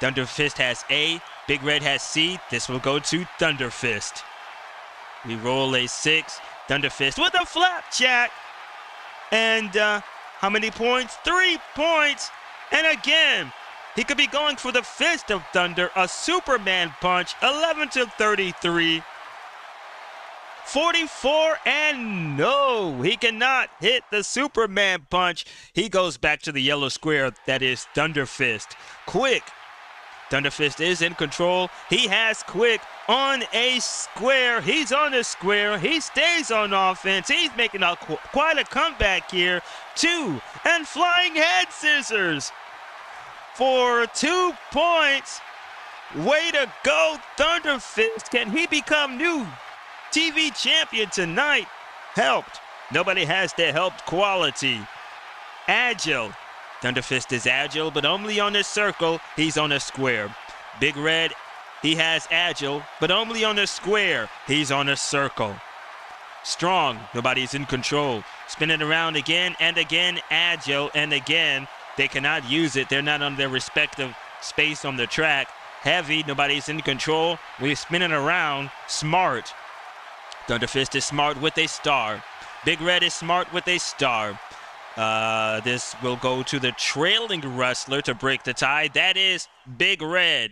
Thunderfist has A. Big Red has C. This will go to Thunderfist. We roll a 6. Thunderfist with a flapjack. And how many points? 3 points. And again, he could be going for the Fist of Thunder. A Superman punch. 11-33. 44, and no, he cannot hit the Superman punch. He goes back to the yellow square. That is Thunderfist. Quick. Thunderfist is in control. He has quick on a square. He's on a square. He stays on offense. He's making quite a comeback here. 2, and flying head scissors for 2 points. Way to go, Thunderfist. Can he become new TV champion tonight? Helped. Nobody has the helped quality. Agile. Thunderfist is agile, but only on a circle. He's on a square. Big Red, he has agile, but only on a square. He's on a circle. Strong. Nobody's in control. Spin it around again and again. Agile, and again, they cannot use it. They're not on their respective space on the track. Heavy. Nobody's in control. We spin it around. Smart. Thunderfist is smart with a star. Big Red is smart with a star. This will go to the trailing wrestler to break the tie. That is Big Red.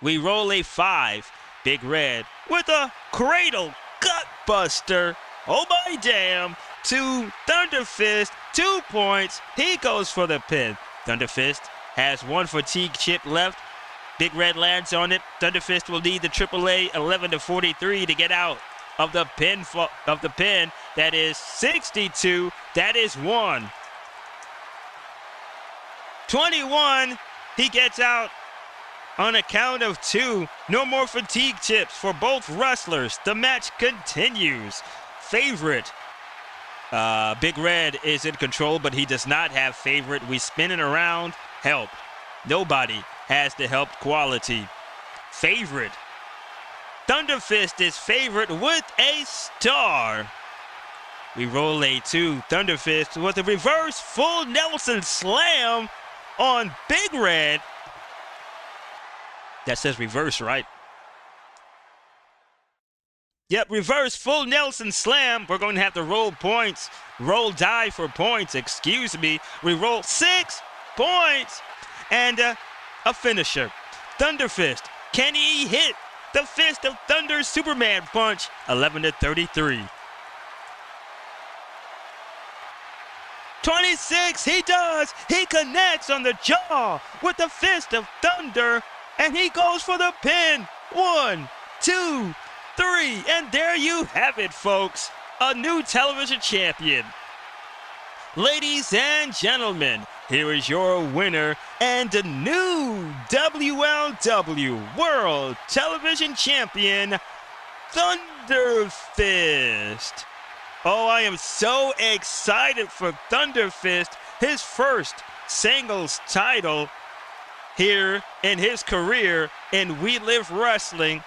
We roll a 5. Big Red with a cradle gut buster. Oh my damn. to THUNDERFIST. 2 points. He goes for the pin. THUNDERFIST has 1 fatigue chip left. Big Red lands on it. THUNDERFIST will lead the AAA 11-43 to get out of the pin. That is 62. That is 1. 21. He gets out on a count of 2. No more fatigue chips for both wrestlers. The match continues. Favorite. Big Red is in control, but he does not have favorite. We spin it around. Help. Nobody has the help quality. Favorite. THUNDERFIST is favorite with a star. We roll a 2. THUNDERFIST with a reverse full Nelson slam on Big Red. That says reverse, right? Yep, reverse full Nelson slam. We're going to have to roll points. Roll die for points, excuse me. We roll 6 points. And a finisher. THUNDERFIST. Can he hit the Fist of Thunder Superman punch? 11-33. 26, he does. He connects on the jaw with the Fist of Thunder. And he goes for the pin. 1, 2, 3. And there you have it, folks. A new television champion. Ladies and gentlemen, here is your winner and the new WLW World Television Champion, THUNDERFIST. Oh, I am so excited for THUNDERFIST, his first singles title here in his career in We Live Wrestling.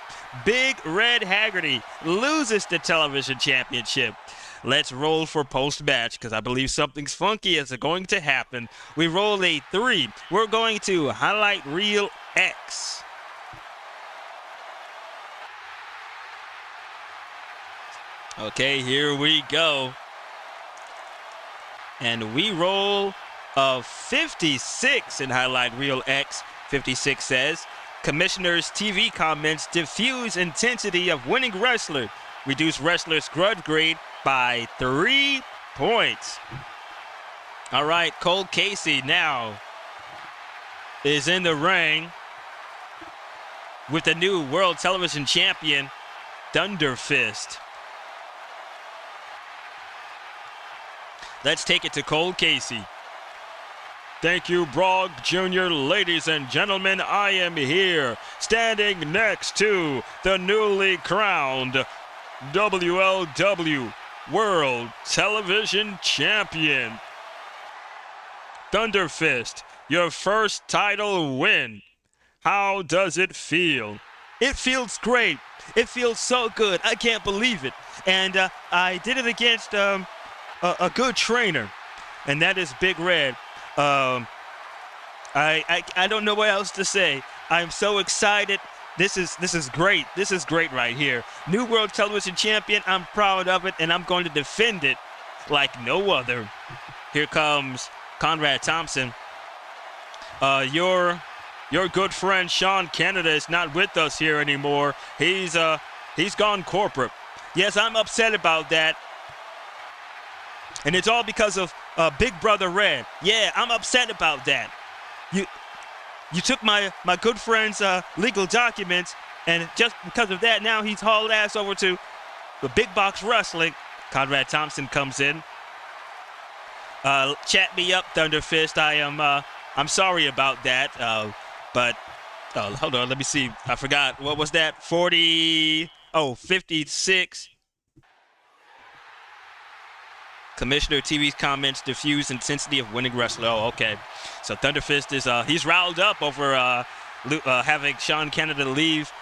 Big Red Haggerty loses the television championship. Let's roll for post-match because I believe something's funky is going to happen. We roll a 3. We're going to highlight reel X. Okay, here we go. And we roll a 56 in highlight reel X. 56 says, Commissioner's TV comments diffuse intensity of winning wrestler. Reduce wrestler's grudge grade by 3 points. All right, Cole Casey now is in the ring with the new World Television Champion, THUNDERFIST. Let's take it to Cole Casey. Thank you, Brock Jr. Ladies and gentlemen, I am here standing next to the newly crowned WLW World Television Champion. THUNDERFIST, your first title win. How does it feel? It feels great. It feels so good. I can't believe it. And I did it against a good trainer, and that is Big Red. I don't know what else to say. I'm so excited. This is great. This is great right here. New World Television Champion. I'm proud of it, and I'm going to defend it like no other. Here comes Conrad Thompson. Your good friend Sean Canada is not with us here anymore. He's gone corporate. Yes, I'm upset about that. And it's all because of Big Brother Red. Yeah, I'm upset about that. You took my good friend's legal documents, and just because of that, now he's hauled ass over to the Big Box Wrestling. Conrad Thompson comes in. Chat me up, THUNDERFIST. I'm sorry about that. But hold on, let me see. I forgot. What was that? 56. Commissioner TV's comments diffuse intensity of winning wrestler. Oh, okay. So THUNDERFIST is he's riled up over having Sean Canada leave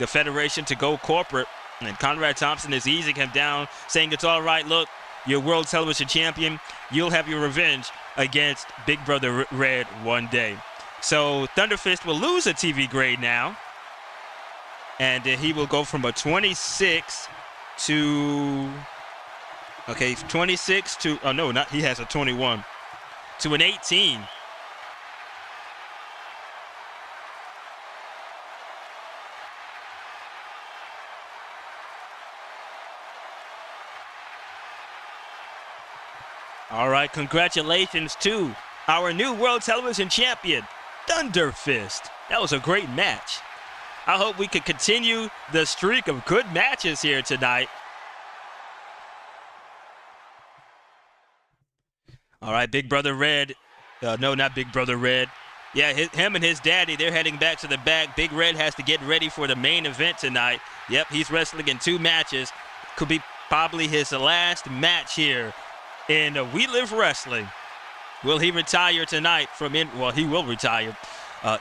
the federation to go corporate, and Conrad Thompson is easing him down, saying it's all right. Look, you're World Television Champion. You'll have your revenge against Big Brother Red one day. So THUNDERFIST will lose a TV grade now, and he will go from a 26 to. Okay, 26 to, oh no, he has a 21, to an 18. All right, congratulations to our new World Television Champion, THUNDERFIST. That was a great match. I hope we can continue the streak of good matches here tonight. All right, Big Brother Red. No, not Big Brother Red. Yeah, him and his daddy, they're heading back to the back. Big Red has to get ready for the main event tonight. Yep, he's wrestling in 2 matches. Could be probably his last match here in We Live Wrestling. Will he retire tonight from well, he will retire.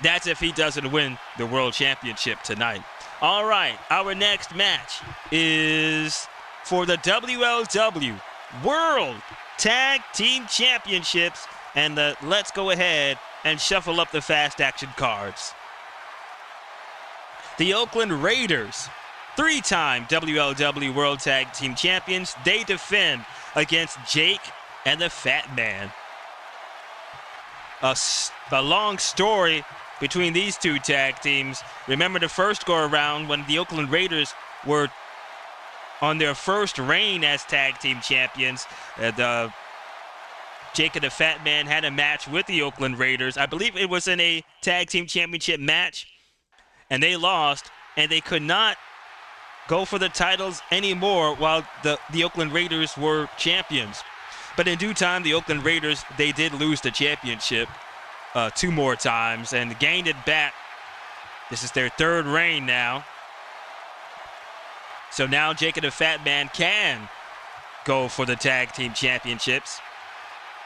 That's if he doesn't win the World Championship tonight. All right, our next match is for the WLW World Tag Team Championships. And let's go ahead and shuffle up the fast action cards. The Oakland Raiders, 3-time WLW World Tag Team Champions, they defend against Jake and the Fat Man. A long story between these 2 tag teams. Remember the first go around when the Oakland Raiders were on their first reign as tag team champions. Jake and the Fat Man had a match with the Oakland Raiders. I believe it was in a tag team championship match, and they lost, and they could not go for the titles anymore while the Oakland Raiders were champions. But in due time, the Oakland Raiders, they did lose the championship 2 more times and gained it back. This is their 3rd reign now. So now Jake and the Fat Man can go for the tag team championships.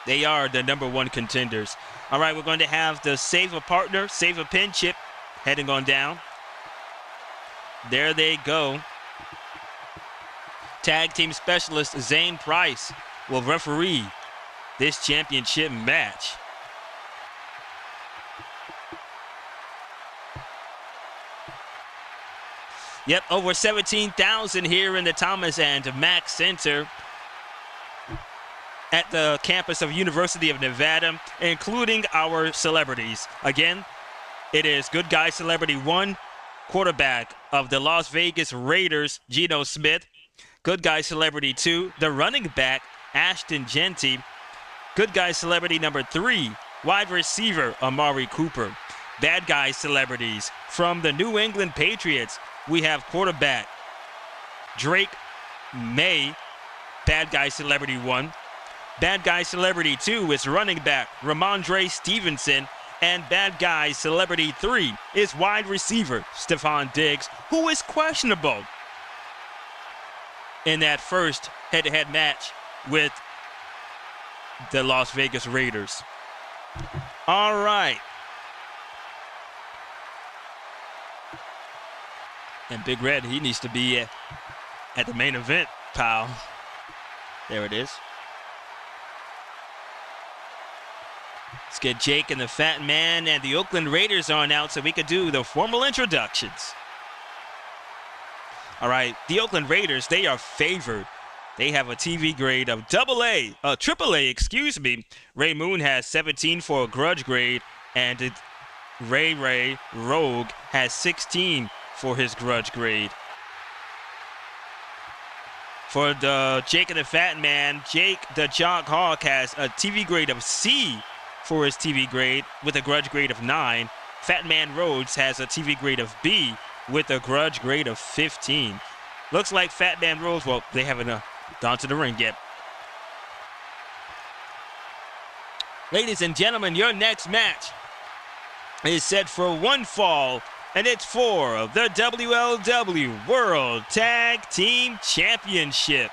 They are the #1 contenders. All right, we're going to have the Save a Partner, Save a Pin chip heading on down. There they go. Tag team specialist Zane Price will referee this championship match. Yep, over 17,000 here in the Thomas and Mack Center at the campus of University of Nevada, including our celebrities. Again, it is Good Guy Celebrity 1, quarterback of the Las Vegas Raiders, Geno Smith. Good Guy Celebrity 2, the running back, Ashton Genty. Good Guy Celebrity number 3, wide receiver, Amari Cooper. Bad Guy Celebrities from the New England Patriots, we have quarterback Drake May, Bad Guy Celebrity 1. Bad Guy Celebrity 2 is running back Ramondre Stevenson, and Bad Guy Celebrity 3 is wide receiver Stephon Diggs, who is questionable in that first head-to-head match with the Las Vegas Raiders. All right. And Big Red, he needs to be at the main event, pal. There it is. Let's get Jake and the Fat Man and the Oakland Raiders on out so we could do the formal introductions. All right, the Oakland Raiders, they are favored. They have a TV grade of AAA, excuse me. Ray Moon has 17 for a grudge grade, and Ray Rogue has 16 for his grudge grade. For the Jake and the Fat Man, Jake the Jock Hawk has a TV grade of C for his TV grade with a grudge grade of 9. Fat Man Rhodes has a TV grade of B with a grudge grade of 15. Looks like Fat Man Rhodes, well, they haven't gone to the ring yet. Ladies and gentlemen, your next match is set for 1 fall, and it's for the WLW World Tag Team Championship.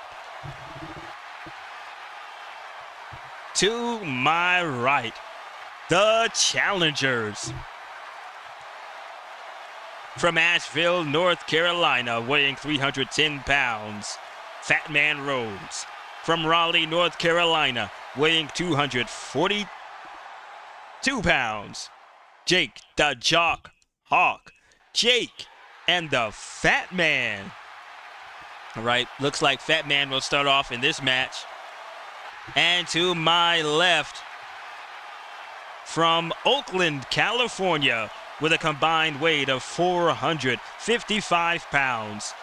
To my right, the challengers. From Asheville, North Carolina, weighing 310 pounds, Fat Man Rhodes. From Raleigh, North Carolina, weighing 242 pounds, Jake the Jock Hawk. Jake and the Fat Man. All right, looks like Fat Man will start off in this match. And to my left, from Oakland, California, with a combined weight of 455 pounds,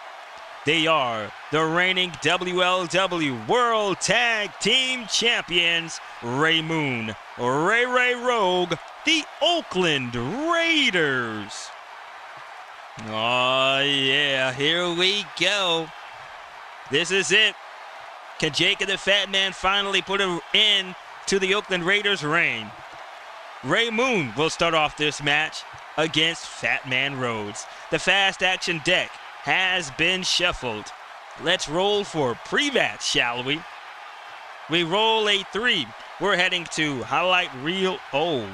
They are the reigning WLW World Tag Team Champions, Ray Moon, Ray Rogue, the Oakland Raiders. Oh yeah, here we go. This is it. Can Jake and the Fat Man finally put an end to the Oakland Raiders' reign? Ray Moon will start off this match against Fat Man Rhodes. The fast action deck has been shuffled. Let's roll for pre-match, shall we? We roll a 3. We're heading to highlight reel O.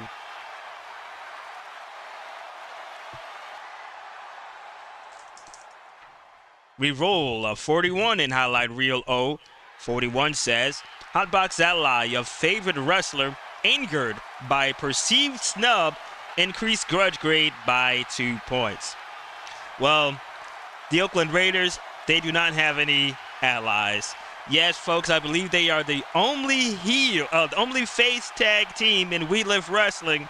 We roll a 41 in highlight reel O. 41 says, Hotbox ally of favorite wrestler angered by perceived snub, increased grudge grade by 2 points. Well, the Oakland Raiders, they do not have any allies. Yes, folks, I believe they are the only only face tag team in We Live Wrestling.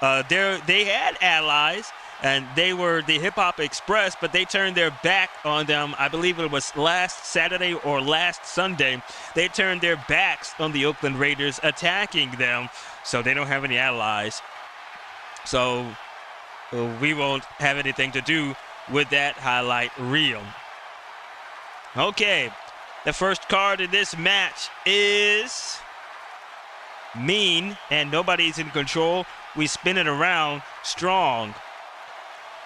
They had allies, and they were the Hip Hop Express, but they turned their back on them. I believe it was last Saturday or last Sunday. They turned their backs on the Oakland Raiders, attacking them, so they don't have any allies. So we won't have anything to do with that highlight reel. Okay, the first card in this match is Mean, and nobody's in control. We spin it around. Strong.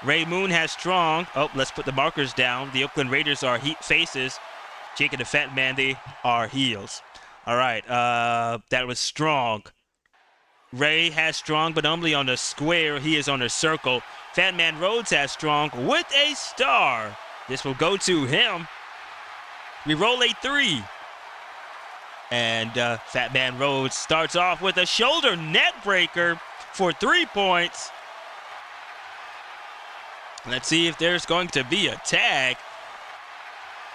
Ray Moon has Strong. Oh, let's put the markers down. The Oakland Raiders are faces. Jake and the Fat Man, they are heels. All right, that was Strong. Ray has Strong, but only on the square. He is on a circle. Fat Man Rhodes has Strong with a star. This will go to him. We roll a 3. And Fat Man Rhodes starts off with a shoulder neck breaker for 3 points. Let's see if there's going to be a tag.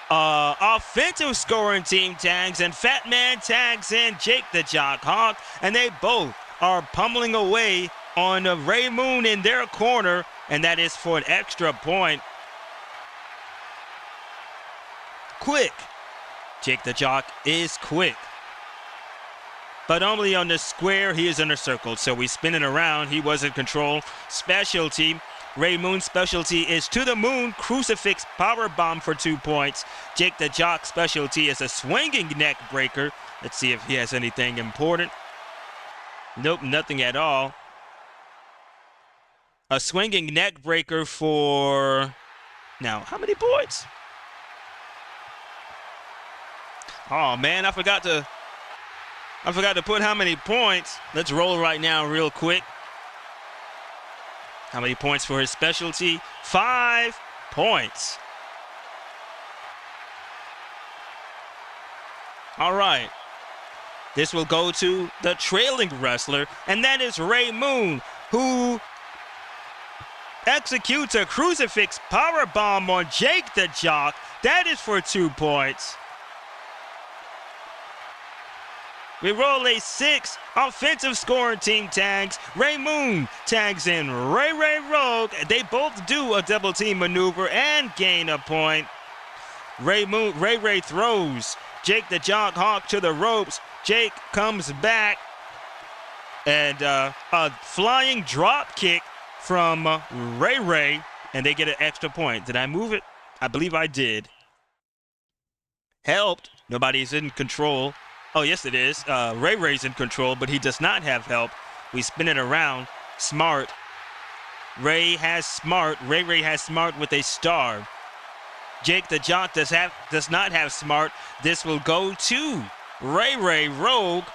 Offensive scoring team tags, and Fat Man tags in Jake the Jock Hawk, and they both are pummeling away on Ray Moon in their corner, and that is for an extra point. Quick. Jake the Jock is quick, but only on the square. He is in a circle, so we spin it around. He was in control. Specialty. Ray Moon's specialty is to the moon crucifix power bomb for 2 points. Jake the Jock's specialty is a swinging neck breaker. Let's see if he has anything important. Nope, nothing at all. A swinging neck breaker for, now, how many points? Oh man, I forgot to put how many points. Let's roll right now real quick. How many points for his specialty? 5 points. All right. This will go to the trailing wrestler, and that is Ray Moon, who executes a crucifix power bomb on Jake the Jock. That is for 2 points. We roll a 6. Offensive scoring team tags. Ray Moon tags in Ray Rogue. They both do a double team maneuver and gain a point. Ray throws Jake the Jock Hawk to the ropes. Jake comes back, and a flying drop kick from Ray, and they get an extra point. Did I move it? I believe I did. Helped. Nobody's in control. Oh, yes, it is. Ray's in control, but he does not have help. We spin it around. Smart. Ray has Smart. Ray has Smart with a star. Jake the Jock does not have Smart. This will go to Ray Rogue.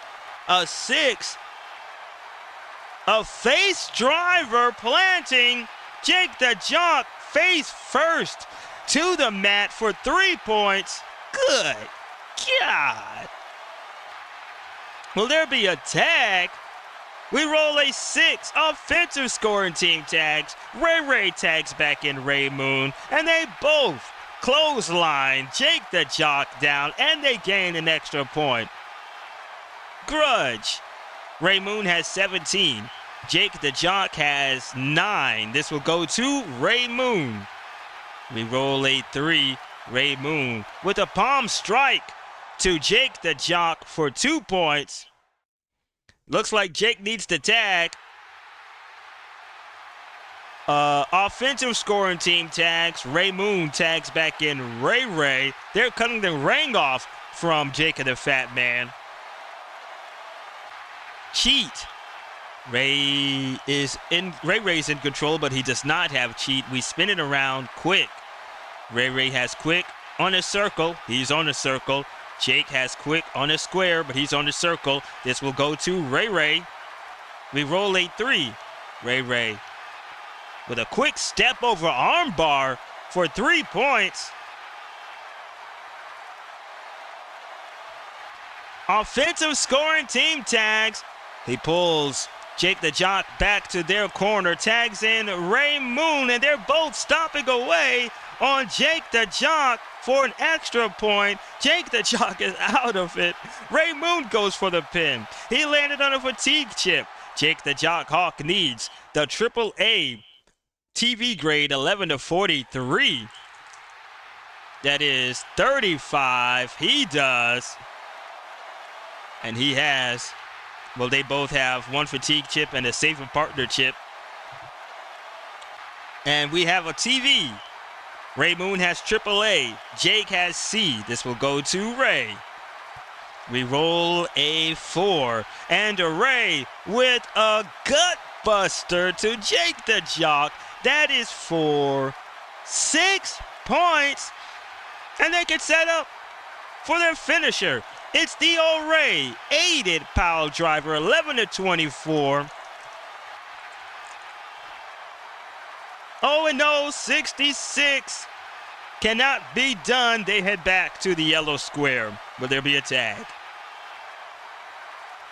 A 6. A face driver planting. Jake the Jock face first to the mat for 3 points. Good God. Will there be a tag? We roll a 6. Offensive scoring team tags. Ray tags back in Ray Moon, and they both clothesline Jake the Jock down, and they gain an extra point. Grudge. Ray Moon has 17. Jake the Jock has 9. This will go to Ray Moon. We roll a 3. Ray Moon with a palm strike to Jake the Jock for 2 points. Looks like Jake needs to tag. Offensive scoring team tags. Ray Moon tags back in Ray. They're cutting the ring off from Jake the Fat Man. Cheat. Ray's in control, but he does not have cheat. We spin it around quick. Ray has quick on a circle. He's on a circle. Jake has quick on a square, but he's on the circle. This will go to Ray. We roll a 3. Ray with a quick step over armbar for 3 points. Offensive scoring team tags. He pulls Jake the Jock back to their corner, tags in Ray Moon, and they're both stomping away on Jake the Jock for an extra point. Jake the Jock is out of it. Ray Moon goes for the pin. He landed on a fatigue chip. Jake the Jock Hawk needs the AAA TV grade 11-43. That is 35. He does. And he has, well, they both have one fatigue chip and a safer partner chip. And we have a TV. Ray Moon has AAA. Jake has C. This will go to Ray. We roll a 4. And a Ray with a gut buster to Jake the Jock. That is for 6 points. And they can set up for their finisher. It's the old Ray, aided pile driver, 11-24. 0-0, 66. Cannot be done. They head back to the yellow square. Will there be a tag?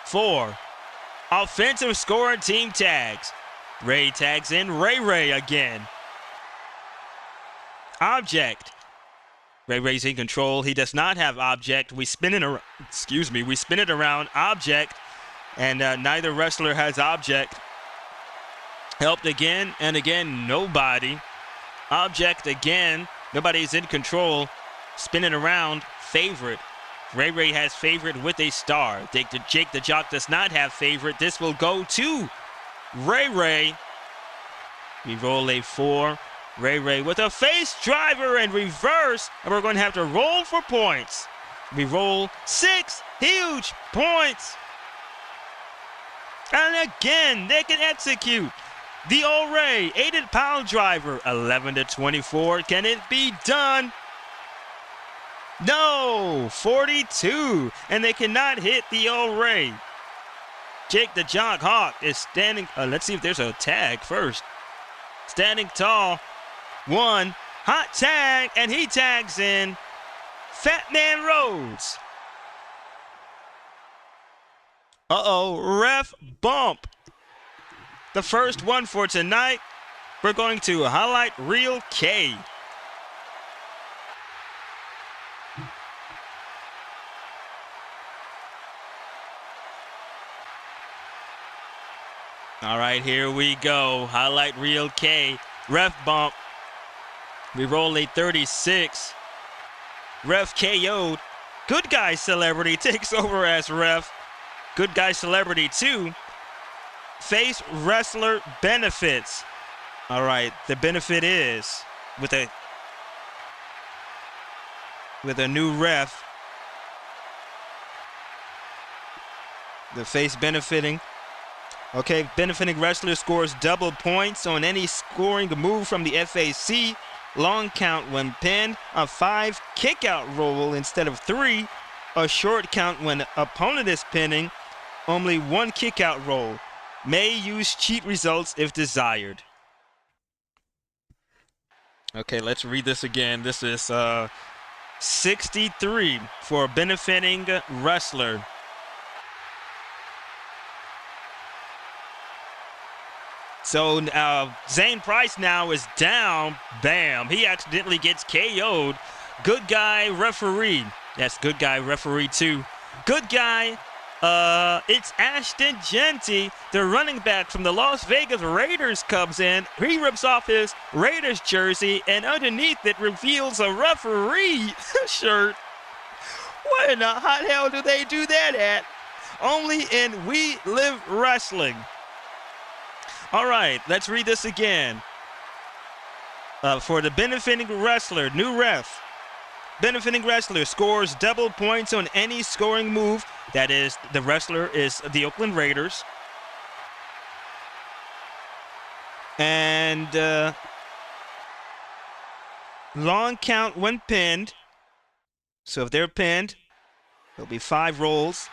4. Offensive scoring team tags. Ray tags in Ray again. Object. Ray's in control. He does not have object. We spin it around object, and neither wrestler has object. Helped again and again, nobody. Object again. Nobody's in control. Spin it around, favorite. Ray has favorite with a star. Jake the Jock does not have favorite. This will go to Ray. We roll a 4. Ray with a face driver and reverse, and we're going to have to roll for points. We roll 6 huge points. And again, they can execute. The old Ray, aided pile driver, 11-24. Can it be done? No, 42. And they cannot hit the old Ray. Jake the Jock Hawk is standing. Let's see if there's a tag first. Standing tall. 1 hot tag, and he tags in Fatman Rhodes. Ref bump. The first one for tonight. We're going to highlight reel K. All right, here we go. Highlight reel K. Ref bump. We roll a 36. Ref KO'd. Good Guy Celebrity takes over as ref. Good Guy Celebrity 2. Face wrestler benefits. All right, the benefit is with a new ref. The face benefiting. Okay, benefiting wrestler scores double points on any scoring move from the FAC. Long count when pinned, a 5 kick-out roll instead of 3, a short count when opponent is pinning, only 1 kick-out roll. May use cheat results if desired. Okay, let's read this again. This is 63 for benefiting wrestler. So Zane Price now is down. Bam. He accidentally gets KO'd. Good Guy referee. That's Good Guy referee 2. Good Guy It's Ashton Genty, the running back from the Las Vegas Raiders, comes in. He rips off his Raiders jersey, and underneath it reveals a referee shirt. What in the hot hell do they do that at? Only in We Live Wrestling. All right, let's read this again. For the benefiting wrestler, new ref. Benefiting wrestler scores double points on any scoring move. That is, the wrestler is the Oakland Raiders. And long count when pinned. So if they're pinned, there'll be 5 rolls,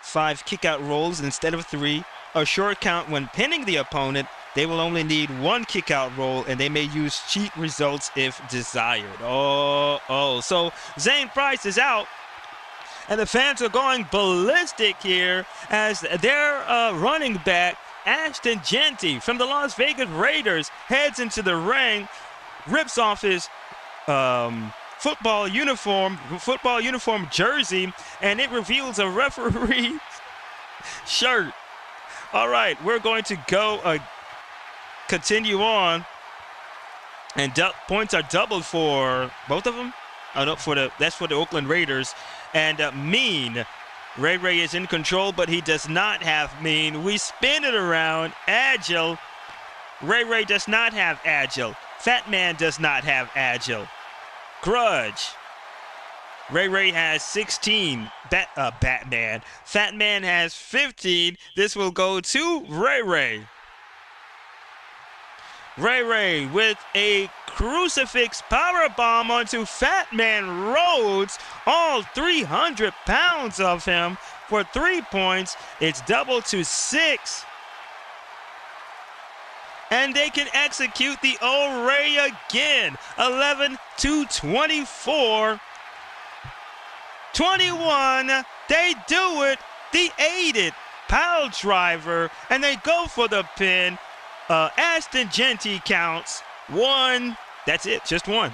5 kick-out rolls instead of 3. A short count when pinning the opponent. They will only need 1 kick-out roll, and they may use cheat results if desired. So Zane Price is out, and the fans are going ballistic here as their running back, Ashton Genty from the Las Vegas Raiders, heads into the ring, rips off his football uniform jersey, and it reveals a referee shirt. All right, we're going to go continue on, and points are doubled for both of them. Oh, no, that's for the Oakland Raiders. And Mean, Ray is in control, but he does not have Mean. We spin it around. Agile, Ray does not have Agile. PHATMAN does not have Agile. Grudge, Ray has 16. Batman. PHATMAN has 15. This will go to Ray. Ray with a crucifix powerbomb onto PHATMAN Rhodes. All 300 pounds of him for 3 points. It's doubled to 6. And they can execute the O-Ray again. 11-24. 21. They do it. The aided pile driver. And they go for the pin. Ashton Genty counts 1. That's it, just 1.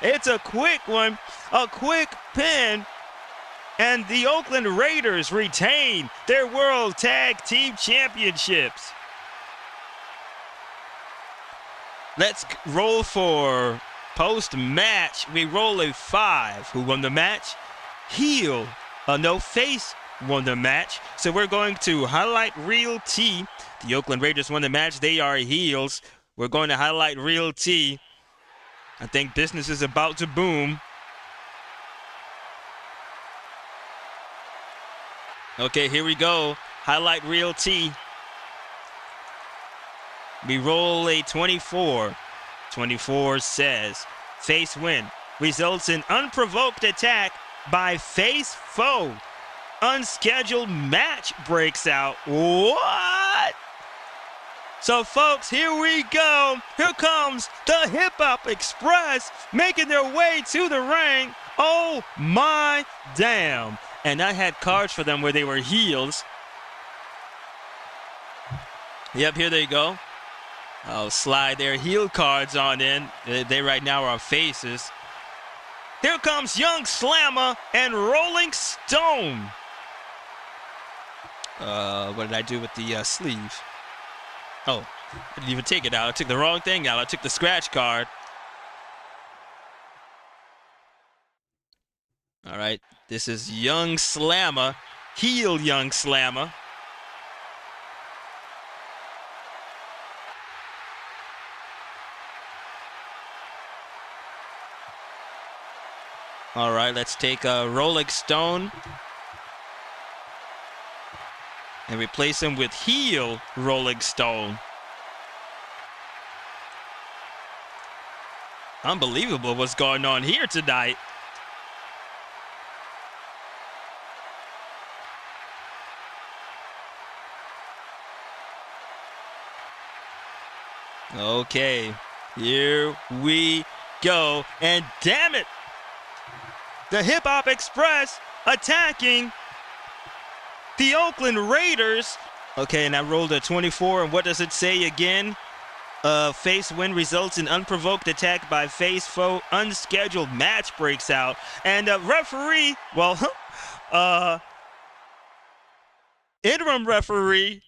It's a quick one, a quick pin, and the Oakland Raiders retain their World Tag Team Championships. Let's roll for post-match. We roll a 5. Who won the match? Heel. Face won the match. So we're going to highlight Real T. The Oakland Raiders won the match. They are heels. We're going to highlight Real T. I think business is about to boom. Okay, here we go. Highlight Real T. We roll a 24. 24 says, face win. Results in unprovoked attack by face foe. Unscheduled match breaks out. What? So, folks, here we go. Here comes the Hip Hop Express making their way to the ring. Oh, my damn. And I had cards for them where they were heels. Yep, here they go. I'll slide their heel cards on in. They right now are faces. Here comes Young Slammer and Rolling Stone. What did I do with the sleeve? Oh, I didn't even take it out. I took the wrong thing out. I took the scratch card. All right, this is Young Slammer, heel Young Slammer. All right, let's take Rolling Stone and replace him with heel Rolling Stone. Unbelievable what's going on here tonight. Okay, here we go. And damn it, the Hip Hop Express attacking the Oakland Raiders. Okay, and I rolled a 24, and what does it say again? Face win results in unprovoked attack by face foe. Unscheduled match breaks out. And referee, well, interim referee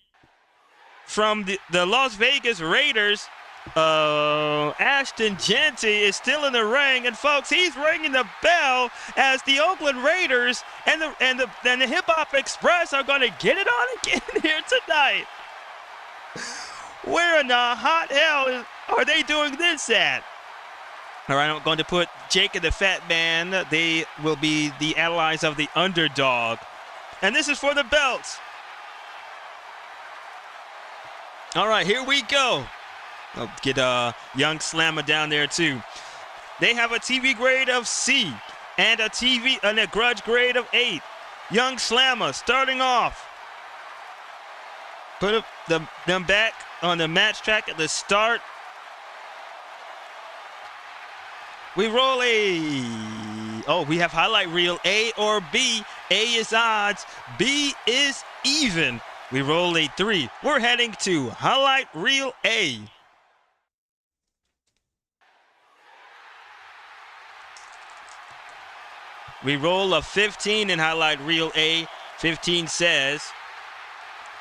from the Las Vegas Raiders, Ashton Genty, is still in the ring, and folks, he's ringing the bell as the Oakland Raiders and the Hip Hop Express are going to get it on again here tonight. Where in the hot hell are they doing this at? All right, I'm going to put Jake and the Fat Man. They will be the allies of the underdog, and this is for the belts. All right, here we go. I'll get Young Slammer down there too. They have a TV grade of C and a grudge grade of 8. Young Slammer starting off. Put them back on the match track at the start. We roll we have highlight reel A or B. A is odds, B is even. We roll a 3. We're heading to highlight reel A. We roll a 15 in highlight reel A. 15 says,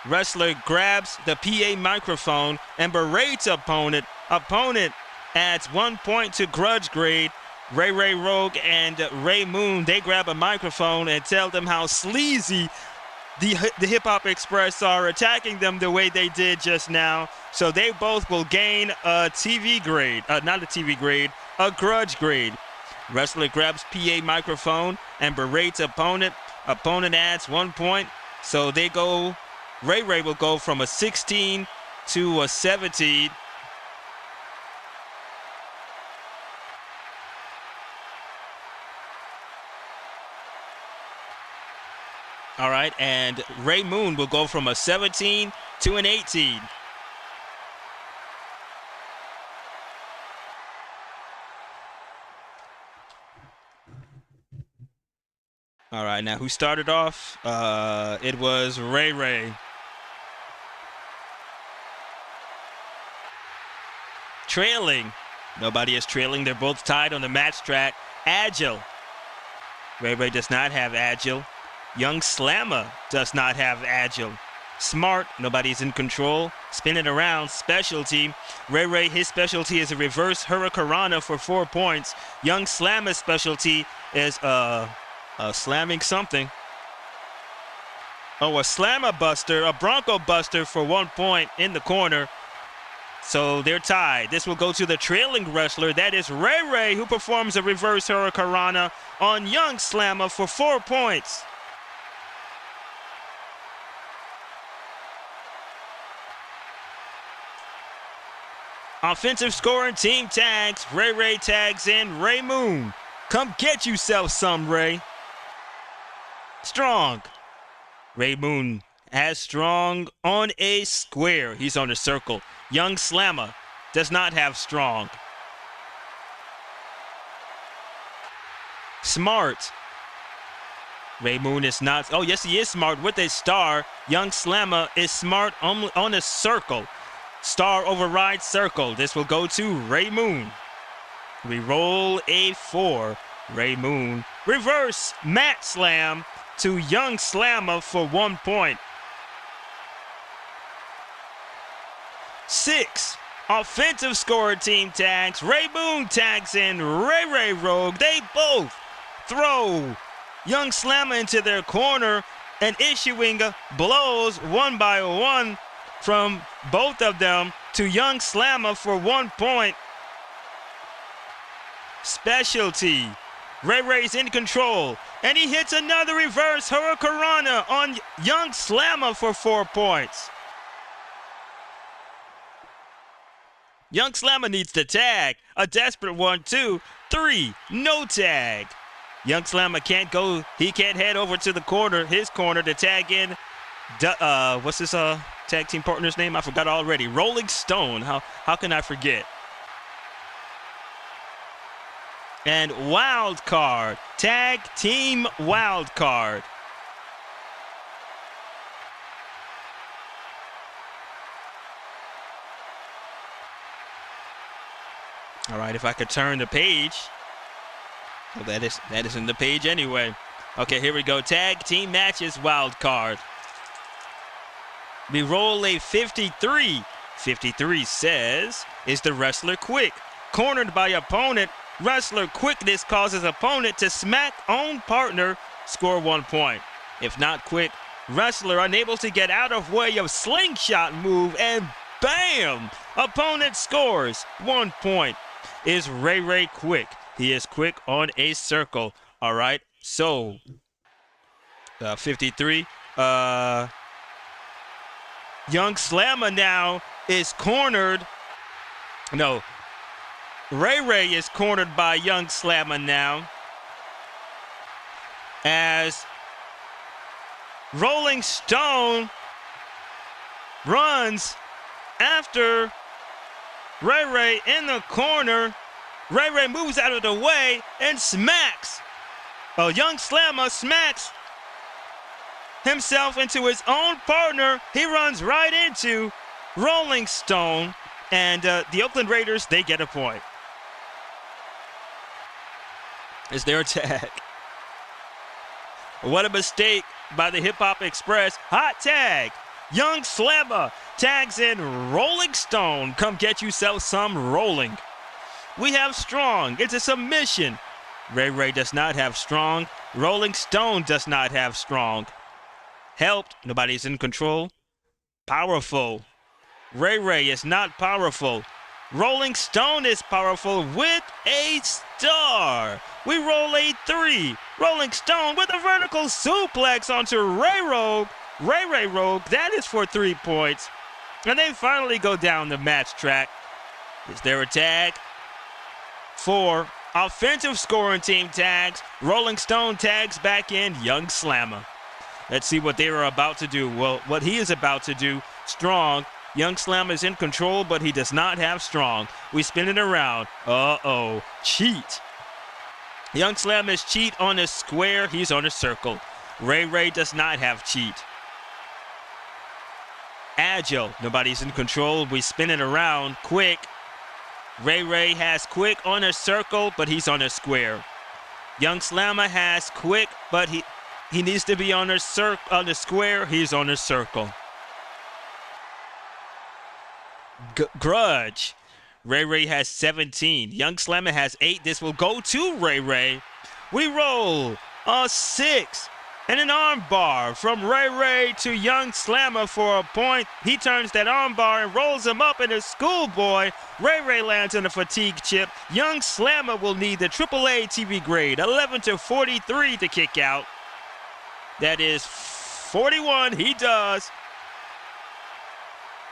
wrestler grabs the PA microphone and berates opponent. Opponent adds 1 point to grudge grade. Ray Rogue and Ray Moon, they grab a microphone and tell them how sleazy the Hip Hop Express are attacking them the way they did just now. So they both will gain a TV grade, not a TV grade, a grudge grade. Wrestler grabs PA microphone and berates opponent. Opponent adds 1 point. So they go, Ray will go from a 16 to a 17. All right, and Ray Moon will go from a 17 to an 18. All right, now who started off? It was Ray. Trailing. Nobody is trailing. They're both tied on the match track. Agile. Ray does not have agile. Young Slammer does not have agile. Smart, nobody's in control. Spin it around, specialty. Ray, his specialty is a reverse hurricanrana for 4 points. Young Slammer's specialty is slamming something. Oh, a slammer buster, a bronco buster for 1 point in the corner. So they're tied. This will go to the trailing wrestler. That is Ray, who performs a reverse hurricanrana on Young Slammer for 4 points. Offensive scoring team tags. Ray tags in Ray Moon. Come get yourself some, Ray. Strong. Ray Moon has strong on a square. He's on a circle. Young Slammer does not have strong. Smart. Ray Moon is not. Oh, yes, he is smart with a star. Young Slammer is smart on a circle. Star overrides circle. This will go to Ray Moon. We roll a 4. Ray Moon. Reverse mat slam to Young Slammer for 1 point. 6. Offensive scorer team tags. Ray Moon tags in Ray Rogue. They both throw Young Slammer into their corner and issuing blows one by one from both of them to Young Slammer for 1 point. Specialty. Ray's in control, and he hits another reverse hurricanrana on Young Slammer for 4 points. Young Slammer needs to tag. A desperate 1, 2, 3. No tag. Young Slammer can't go. He can't head over to the corner, his corner, to tag in. What's his tag team partner's name? I forgot already. Rolling Stone. How can I forget? And wild card. Tag team wild card. All right, if I could turn the page. Well, that isn't the page anyway. Okay, here we go. Tag team matches wild card. We roll a 53. 53 says, is the wrestler quick? Cornered by opponent, wrestler quickness causes opponent to smack own partner, score 1 point. If not quick, wrestler unable to get out of way of slingshot move, and bam! Opponent scores 1 point. Is Ray quick? He is quick on a circle. All right, so 53. Young Slammer now is cornered. No, Ray is cornered by Young Slammer now. As Rolling Stone runs after Ray in the corner. Ray moves out of the way and smacks. Young Slammer smacks himself into his own partner. He runs right into Rolling Stone, and the Oakland Raiders, they get a point. Is there a tag? What a mistake by the Hip Hop Express. Hot tag. Young Slammer tags in Rolling Stone. Come get yourself some rolling. We have strong. It's a submission. Ray does not have strong. Rolling Stone does not have strong. Helped. Nobody's in control. Powerful. Ray is not powerful. Rolling Stone is powerful with a star. We roll a 3. Rolling Stone with a vertical suplex onto Ray Rogue. Ray Rogue, that is for 3 points. And they finally go down the match track. Is there a tag? 4 offensive scoring team tags. Rolling Stone tags back in Young Slammer. Let's see what they are about to do. Well, what he is about to do, strong. Young Slammer is in control, but he does not have strong. We spin it around. Uh-oh, cheat. Young Slammer is cheat on a square. He's on a circle. Ray does not have cheat. Agile, nobody's in control. We spin it around. Quick. Ray has quick on a circle, but he's on a square. Young Slammer has quick, but he needs to be on a square. He's on a circle. Grudge. Ray has 17. Young Slammer has 8. This will go to Ray. We roll a 6 and an arm bar from Ray to Young Slammer for a point. He turns that arm bar and rolls him up in a schoolboy. Ray lands on a fatigue chip. Young Slammer will need the AAA TV grade 11-43 to kick out. That is 41. He does.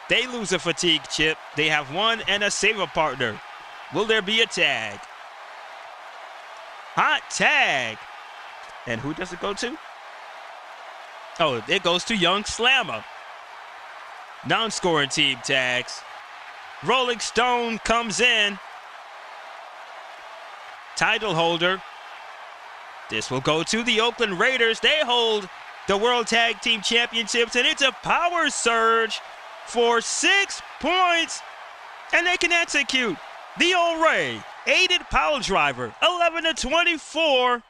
They lose a fatigue chip. They have 1 and a saver partner. Will there be a tag? Hot tag. And who does it go to? Oh, it goes to Young Slammer. Non-scoring team tags. Rolling Stone comes in. Title holder. This will go to the Oakland Raiders. They hold the World Tag Team Championships, and it's a power surge for 6 points, and they can execute. The old Ray, aided power driver, 11-24,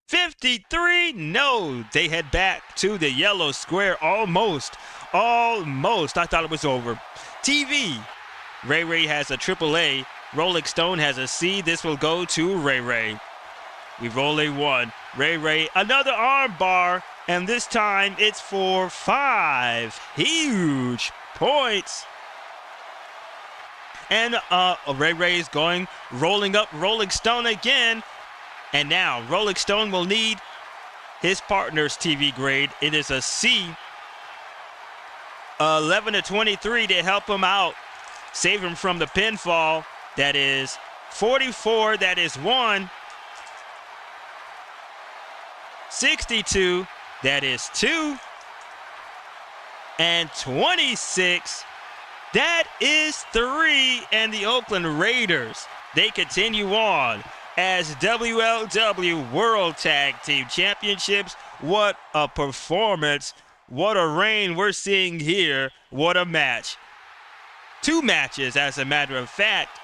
53. No, they head back to the yellow square. Almost. I thought it was over. TV. Ray has a AAA. Rolling Stone has a C. This will go to Ray. We roll a 1. Ray, another arm bar. And this time it's for 5 huge points. And Ray is rolling up Rolling Stone again. And now Rolling Stone will need his partner's TV grade. It is a C. 11-23 to help him out. Save him from the pinfall. That is 44. That is 1. 62. That is 2. And 26. That is 3. And the Oakland Raiders, they continue on as WLW World Tag Team Championships. What a performance. What a reign we're seeing here. What a match. 2 matches, as a matter of fact,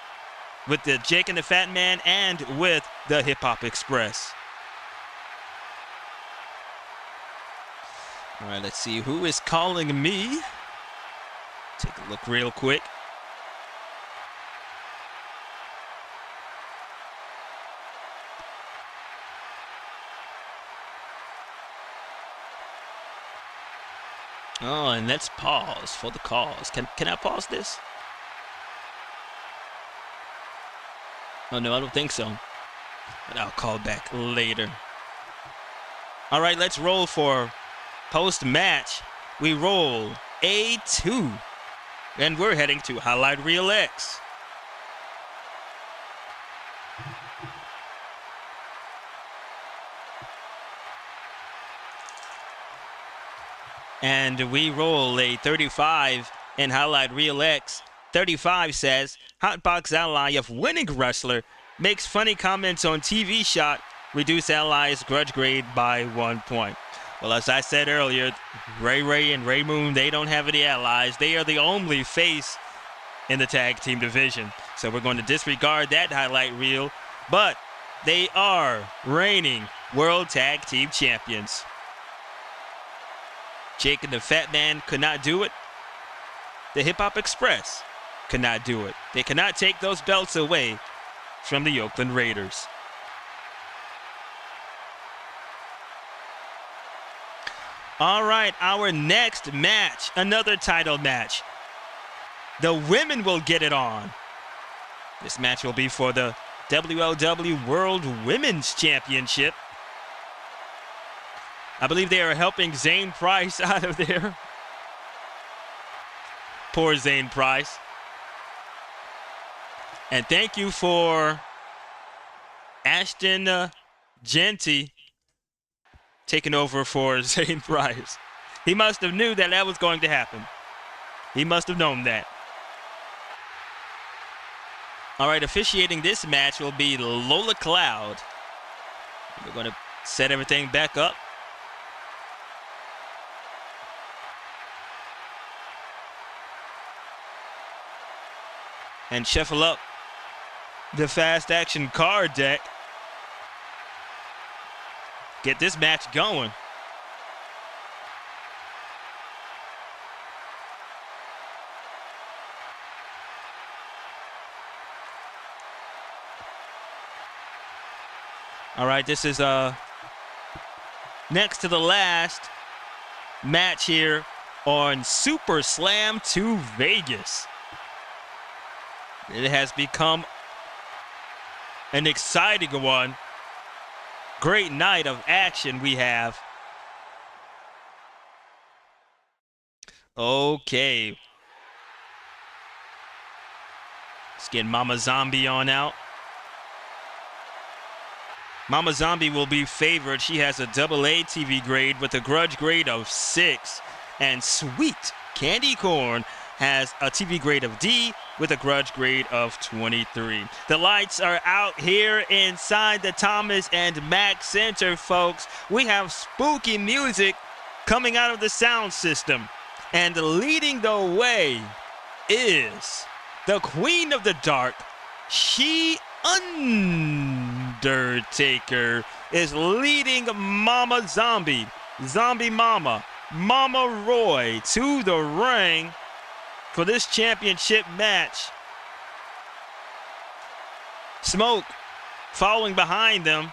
with the Jake and the Fat Man and with the Hip Hop Express. All right, let's see who is calling me. Take a look real quick. Oh, and let's pause for the calls. Can I pause this? Oh, no, I don't think so. But I'll call back later. All right, let's roll for post-match. We roll A2. And we're heading to Highlight Reel X. And we roll a 35 in Highlight Reel X. 35 says, Hotbox ally of winning wrestler makes funny comments on TV shot, reduce allies grudge grade by 1 point. Well, as I said earlier, Ray and Ray Moon, they don't have any allies. They are the only face in the tag team division. So we're going to disregard that highlight reel, but they are reigning World Tag Team Champions. Jake and the PHATMAN could not do it. The Hip Hop Express could not do it. They cannot take those belts away from the Oakland Raiders. All right, our next match, another title match. The women will get it on. This match will be for the WLW World Women's Championship. I believe they are helping Zane Price out of there. Poor Zane Price. And thank you for Ashton Genty taking over for Zane Price. He must have knew that that was going to happen. He must have known that. All right, officiating this match will be Lola Cloud. We're going to set everything back up. And shuffle up the fast action card deck. Get this match going. All right, this is next to the last match here on Superslam 2 Vegas. It has become an exciting one. Great night of action we have. Okay. Let's get Mama Zombie on out. Mama Zombie will be favored. She has a AA TV grade with a grudge grade of 6. And Sweet Candy KORN has a TV grade of D with a grudge grade of 23. The lights are out here inside the Thomas and Mack Center, folks. We have spooky music coming out of the sound system. And leading the way is the Queen of the Dark. She Undertaker is leading Mama Zombie, Zombie Mama, Mama Roy to the ring for this championship match. Smoke following behind them.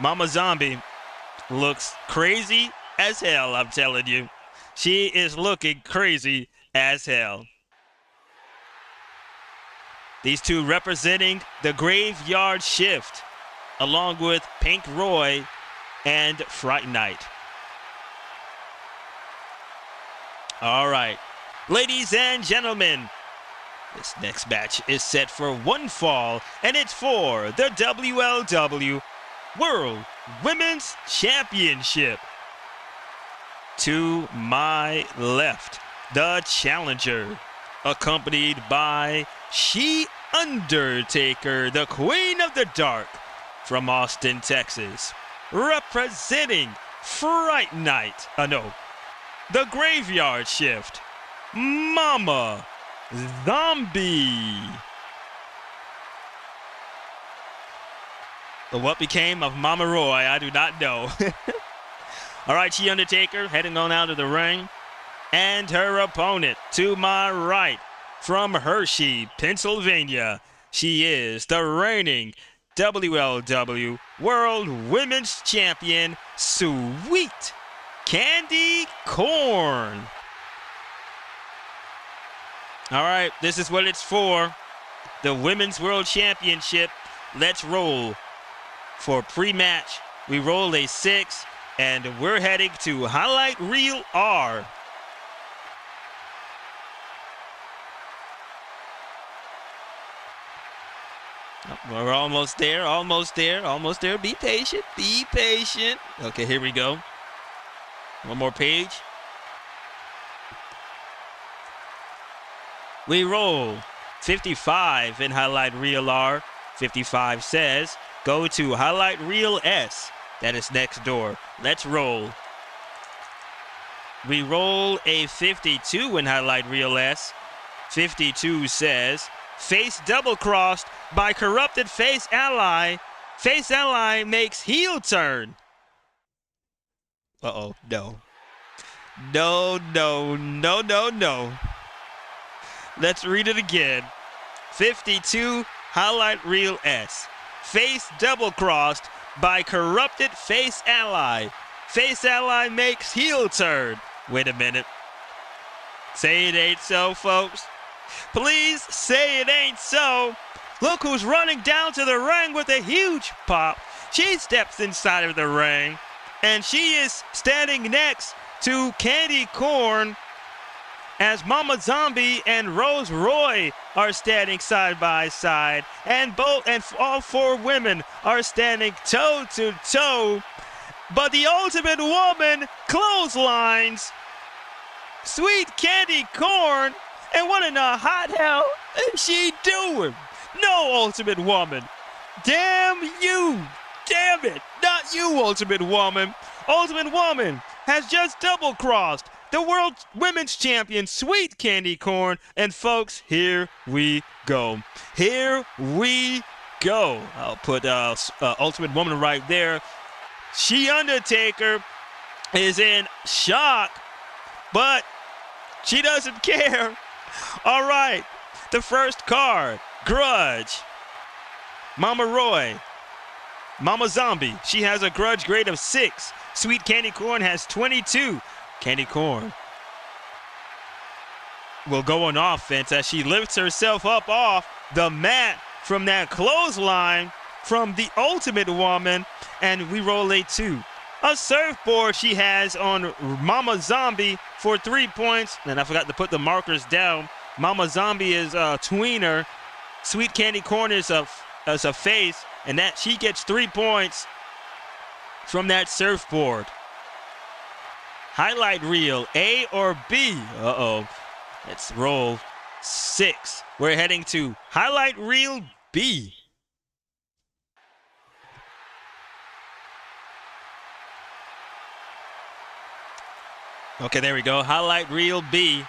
Mama Zombie looks crazy as hell, I'm telling you. She is looking crazy as hell. These two representing the Graveyard Shift, along with Pink Roy and Fright Night. All right, ladies and gentlemen, this next match is set for one fall, and it's for the WLW World Women's Championship. To my left, the challenger, accompanied by She Undertaker, the Queen of the Dark from Austin, Texas, representing Fright Night. The Graveyard Shift, Mama Zombie. But what became of Mama Roy, I do not know. All right, she Undertaker heading on out of the ring. And her opponent to my right from Hershey, Pennsylvania. She is the reigning WLW World Women's Champion, Sweet KANDY KORN. All right, this is what it's for. The Women's World Championship. Let's roll. For pre-match, we roll a 6, and we're heading to Highlight Reel R. We're almost there, almost there, almost there. Be patient, be patient. Okay, here we go. One more page. We roll 55 in Highlight Reel R. 55 says, go to Highlight Reel S. That is next door. Let's roll. We roll a 52 in Highlight Reel S. 52 says, face double-crossed by corrupted face ally. Face ally makes heel turn. Uh-oh, no. No, no, no, no, no. Let's read it again. 52, Highlight Reel S. Face double-crossed by corrupted face ally. Face ally makes heel turn. Wait a minute. Say it ain't so, folks. Please say it ain't so. Look who's running down to the ring with a huge pop. She steps inside of the ring, and she is standing next to KANDY KORN as Mama Zombie and Rose Roy are standing side by side, and all 4 women are standing toe to toe. But the Ultimate Woman clotheslines Sweet KANDY KORN. And what in the hot hell is she doing? No, Ultimate Woman. Damn you. Damn it. Not you, Ultimate Woman. Ultimate Woman has just double-crossed the World Women's Champion, Sweet KANDY KORN. And folks, here we go. Here we go. I'll put Ultimate Woman right there. She Undertaker is in shock, but she doesn't care. All right, the first card, Grudge. Mama Roy, Mama Zombie, she has a grudge grade of 6. Sweet KANDY KORN has 22. KANDY KORN will go on offense as she lifts herself up off the mat from that clothesline from the Ultimate Woman, and we roll a 2. A surfboard she has on Mama Zombie for 3 points. And I forgot to put the markers down. Mama Zombie is a tweener. Sweet KANDY KORN is a face. And that she gets 3 points from that surfboard. Highlight reel, A or B? Uh-oh. Let's roll 6. We're heading to Highlight Reel B. Okay, there we go. Highlight Reel B.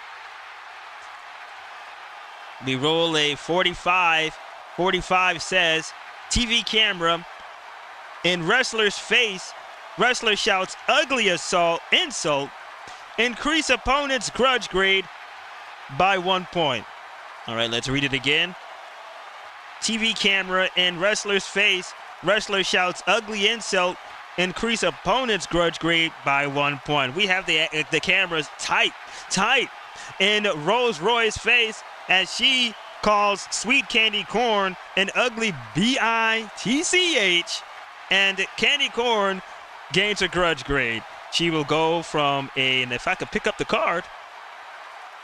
We roll a 45. 45 says, TV camera. In wrestler's face, wrestler shouts ugly insult. Increase opponent's grudge grade by 1 point. All right, let's read it again. TV camera in wrestler's face, wrestler shouts ugly insult. Increase opponent's grudge grade by 1 point. We have the cameras tight in Rose Roy's face as she calls Sweet KANDY KORN an ugly bitch, and KANDY KORN gains a grudge grade. She will go from and if I could pick up the card,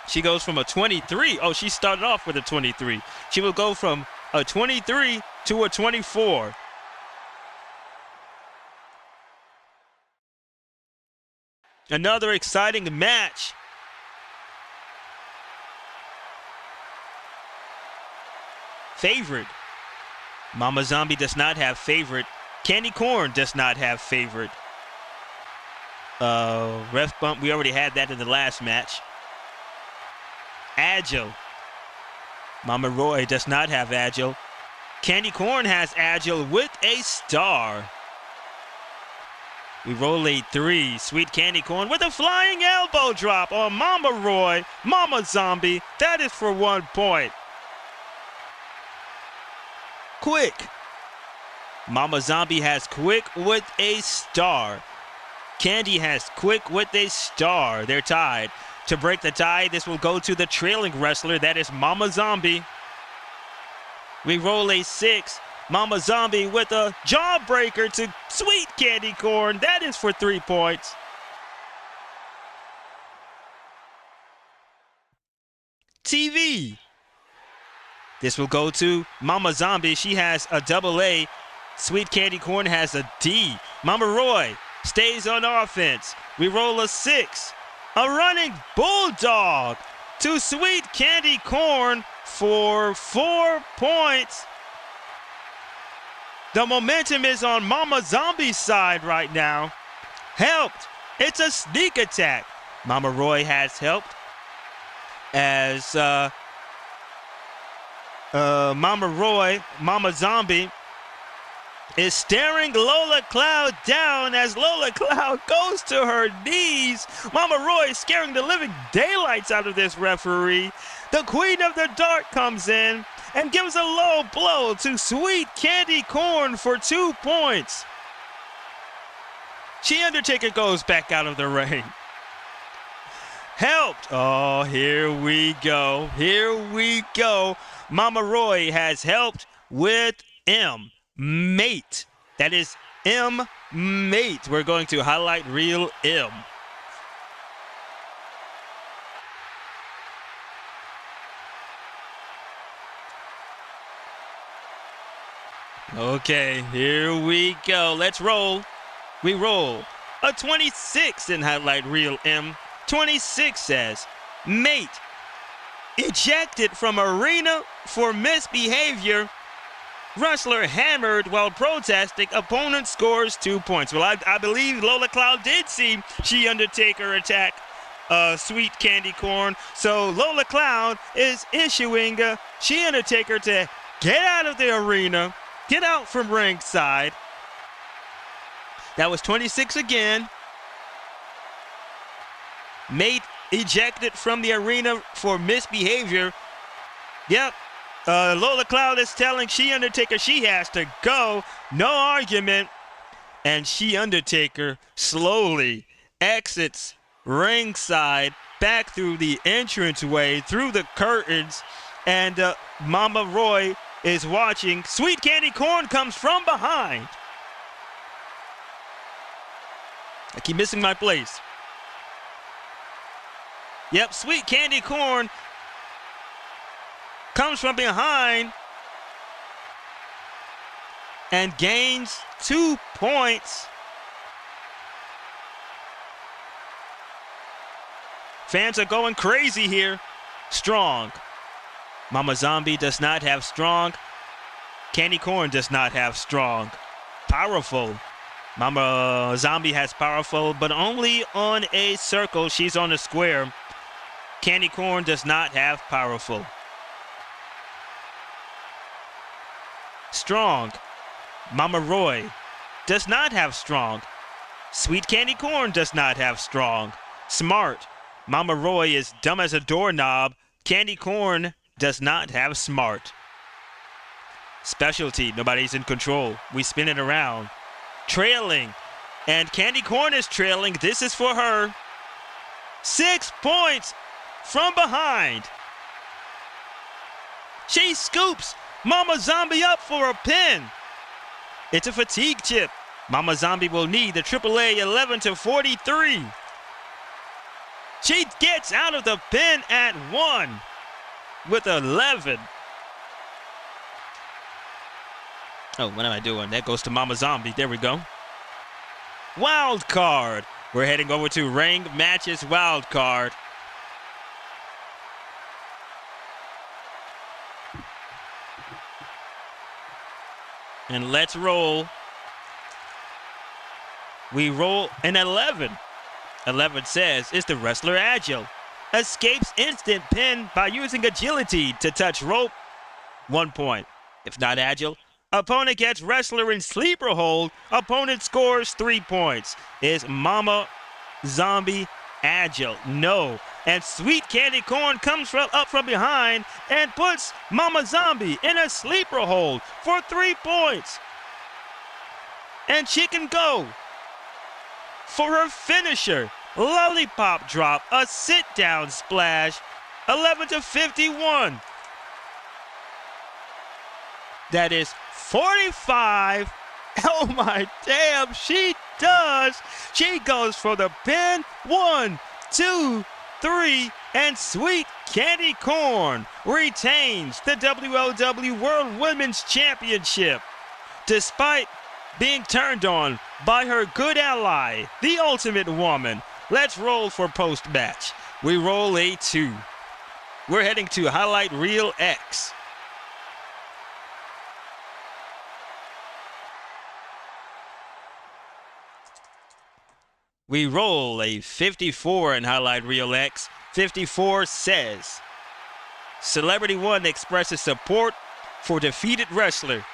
she goes from a 23. Oh, she started off with a 23. She will go from a 23 to a 24. Another exciting match. Favorite. Mama Zombie does not have favorite. KANDY KORN does not have favorite. Ref bump, we already had that in the last match. Agile. Mama Roy does not have agile. Candy Corn has Agile with a star. We roll a 3. Sweet Candy Corn with a flying elbow drop on Mama Roy, Mama Zombie. That is for 1 point. Quick. Mama Zombie has Quick with a star. Kandy has Quick with a star. They're tied. To break the tie, this will go to the trailing wrestler. That is Mama Zombie. We roll a 6. Mama Zombie with a jawbreaker to Sweet Candy Corn. That is for 3 points. TV. This will go to Mama Zombie. She has a double A. Sweet Candy Corn has a D. Mama Roy stays on offense. We roll a 6. A running bulldog to Sweet Candy Corn for 4 points. The momentum is on Mama Zombie's side right now. Helped. It's a sneak attack. Mama Roy has helped as Mama Roy, Mama Zombie, is staring Lola Cloud down as Lola Cloud goes to her knees. Mama Roy is scaring the living daylights out of this referee. The Queen of the Dark comes in and gives a low blow to Sweet Candy Corn for 2 points. She Undertaker goes back out of the ring. Helped. Oh, here we go. Here we go. Mama Roy has helped with M. Mate. That is M. Mate. We're going to highlight Reel M. Okay, here we go. Let's roll. We roll a 26 in highlight Reel M. 26 says, Mate ejected from arena for misbehavior. Wrestler hammered while protesting. Opponent scores 2 points. Well, I believe Lola Cloud did see She Undertaker attack Sweet Candy Corn. So Lola Cloud is issuing She Undertaker to get out of the arena. Get out from ringside. That was 26 again. Mate ejected from the arena for misbehavior. Yep. Lola Cloud is telling She Undertaker she has to go. No argument. And She Undertaker slowly exits ringside back through the entranceway, through the curtains. And Mama Roy is watching. Sweet Candy Corn comes from behind. I keep missing my place. Yep, Sweet Candy Corn comes from behind and gains 2 points. Fans are going crazy here. Strong. Mama Zombie does not have strong. Candy Corn does not have strong. Powerful. Mama Zombie has powerful, but only on a circle. She's on a square. Candy Corn does not have powerful. Strong. Mama Roy does not have strong. Sweet Candy Corn does not have strong. Smart. Mama Roy is dumb as a doorknob. Candy Corn does not have smart. Specialty. Nobody's in control. We spin it around. Trailing. And Candy Corn is trailing. This is for her. 6 points from behind. She scoops Mama Zombie up for a pin. It's a fatigue chip. Mama Zombie will need the AAA 11 to 43. She gets out of the pin at 1 with 11. Oh, what am I doing? That goes to Mama Zombie. There we go. Wild card. We're heading over to Ring Matches Wild Card. And let's roll. We roll an 11. 11 says, is the wrestler agile? Escapes instant pin by using agility to touch rope. 1 point. If not agile, opponent gets wrestler in sleeper hold. Opponent scores 3 points. Is Mama Zombie agile? No. And Sweet Candy Corn comes up from behind and puts Mama Zombie in a sleeper hold for 3 points. And she can go for her finisher. Lollipop drop, a sit-down splash, 11-51. That is 45. Oh my damn, she does. She goes for the pin. 1, 2, 3, and Sweet Candy Corn retains the WLW World Women's Championship. Despite being turned on by her good ally, the Ultimate Woman. Let's roll for post-match. We roll a 2. We're heading to Highlight Reel X. We roll a 54 in Highlight Reel X. 54 says, Celebrity 1 expresses support for defeated wrestler.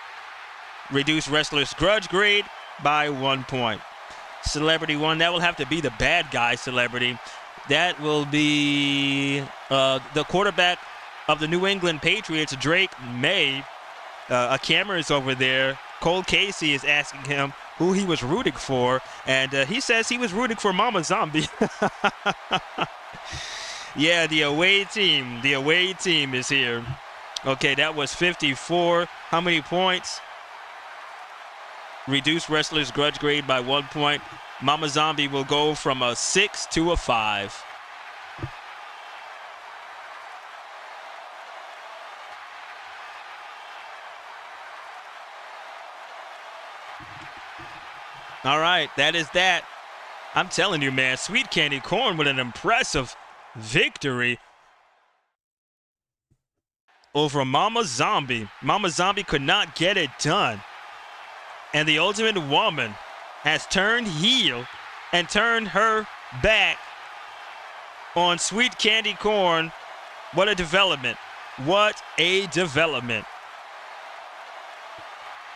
Reduce wrestler's grudge grade by 1 point. Celebrity 1, that will have to be the bad guy celebrity. That will be the quarterback of the New England Patriots, Drake May. A camera is over there. Cole Casey is asking him who he was rooting for, and he says he was rooting for Mama Zombie. Yeah, the away team is here. Okay, that was 54. How many points? Reduce wrestler's grudge grade by 1 point. Mama Zombie will go from a 6 to a 5. All right, that is that. I'm telling you, man, Sweet Candy Corn with an impressive victory over Mama Zombie. Mama Zombie could not get it done. And the Ultimate Woman has turned heel and turned her back on Sweet Candy Corn. What a development. What a development.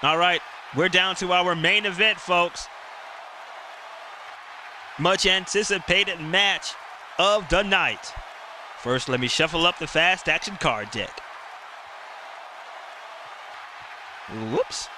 All right, we're down to our main event, folks. Much anticipated match of the night. First, let me shuffle up the fast action card deck. Whoops.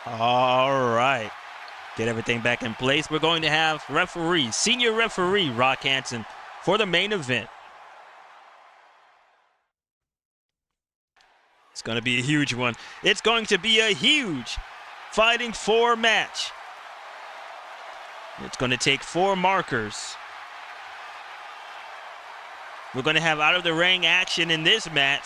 All right. Get everything back in place. We're going to have referee, senior referee Rock Hansen for the main event. It's going to be a huge one. It's going to be a huge Fighting 4 match. It's going to take 4 markers. We're going to have out of the ring action in this match.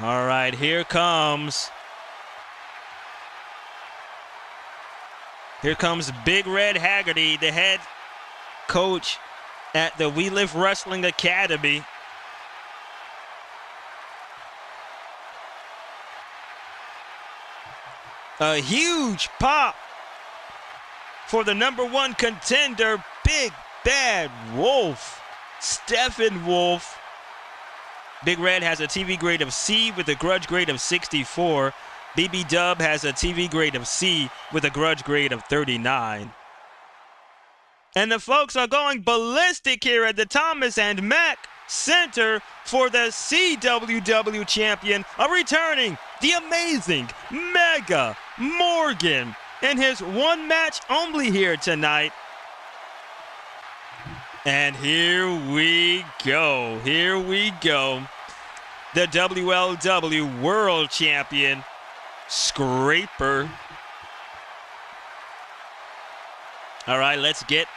All right, here comes Big Red Haggerty, the head coach at the We Live Wrestling Academy. A huge pop for the #1 contender, Big Bad Wolf, Stephen Wolf. Big Red has a TV grade of C with a grudge grade of 64. BB Dub has a TV grade of C with a grudge grade of 39. And the folks are going ballistic here at the Thomas and Mack Center for the CWW champion, returning the amazing Mega Morgan in his one match only here tonight. And here we go. Here we go. The WLW World Champion, SKRAPER. All right, let's get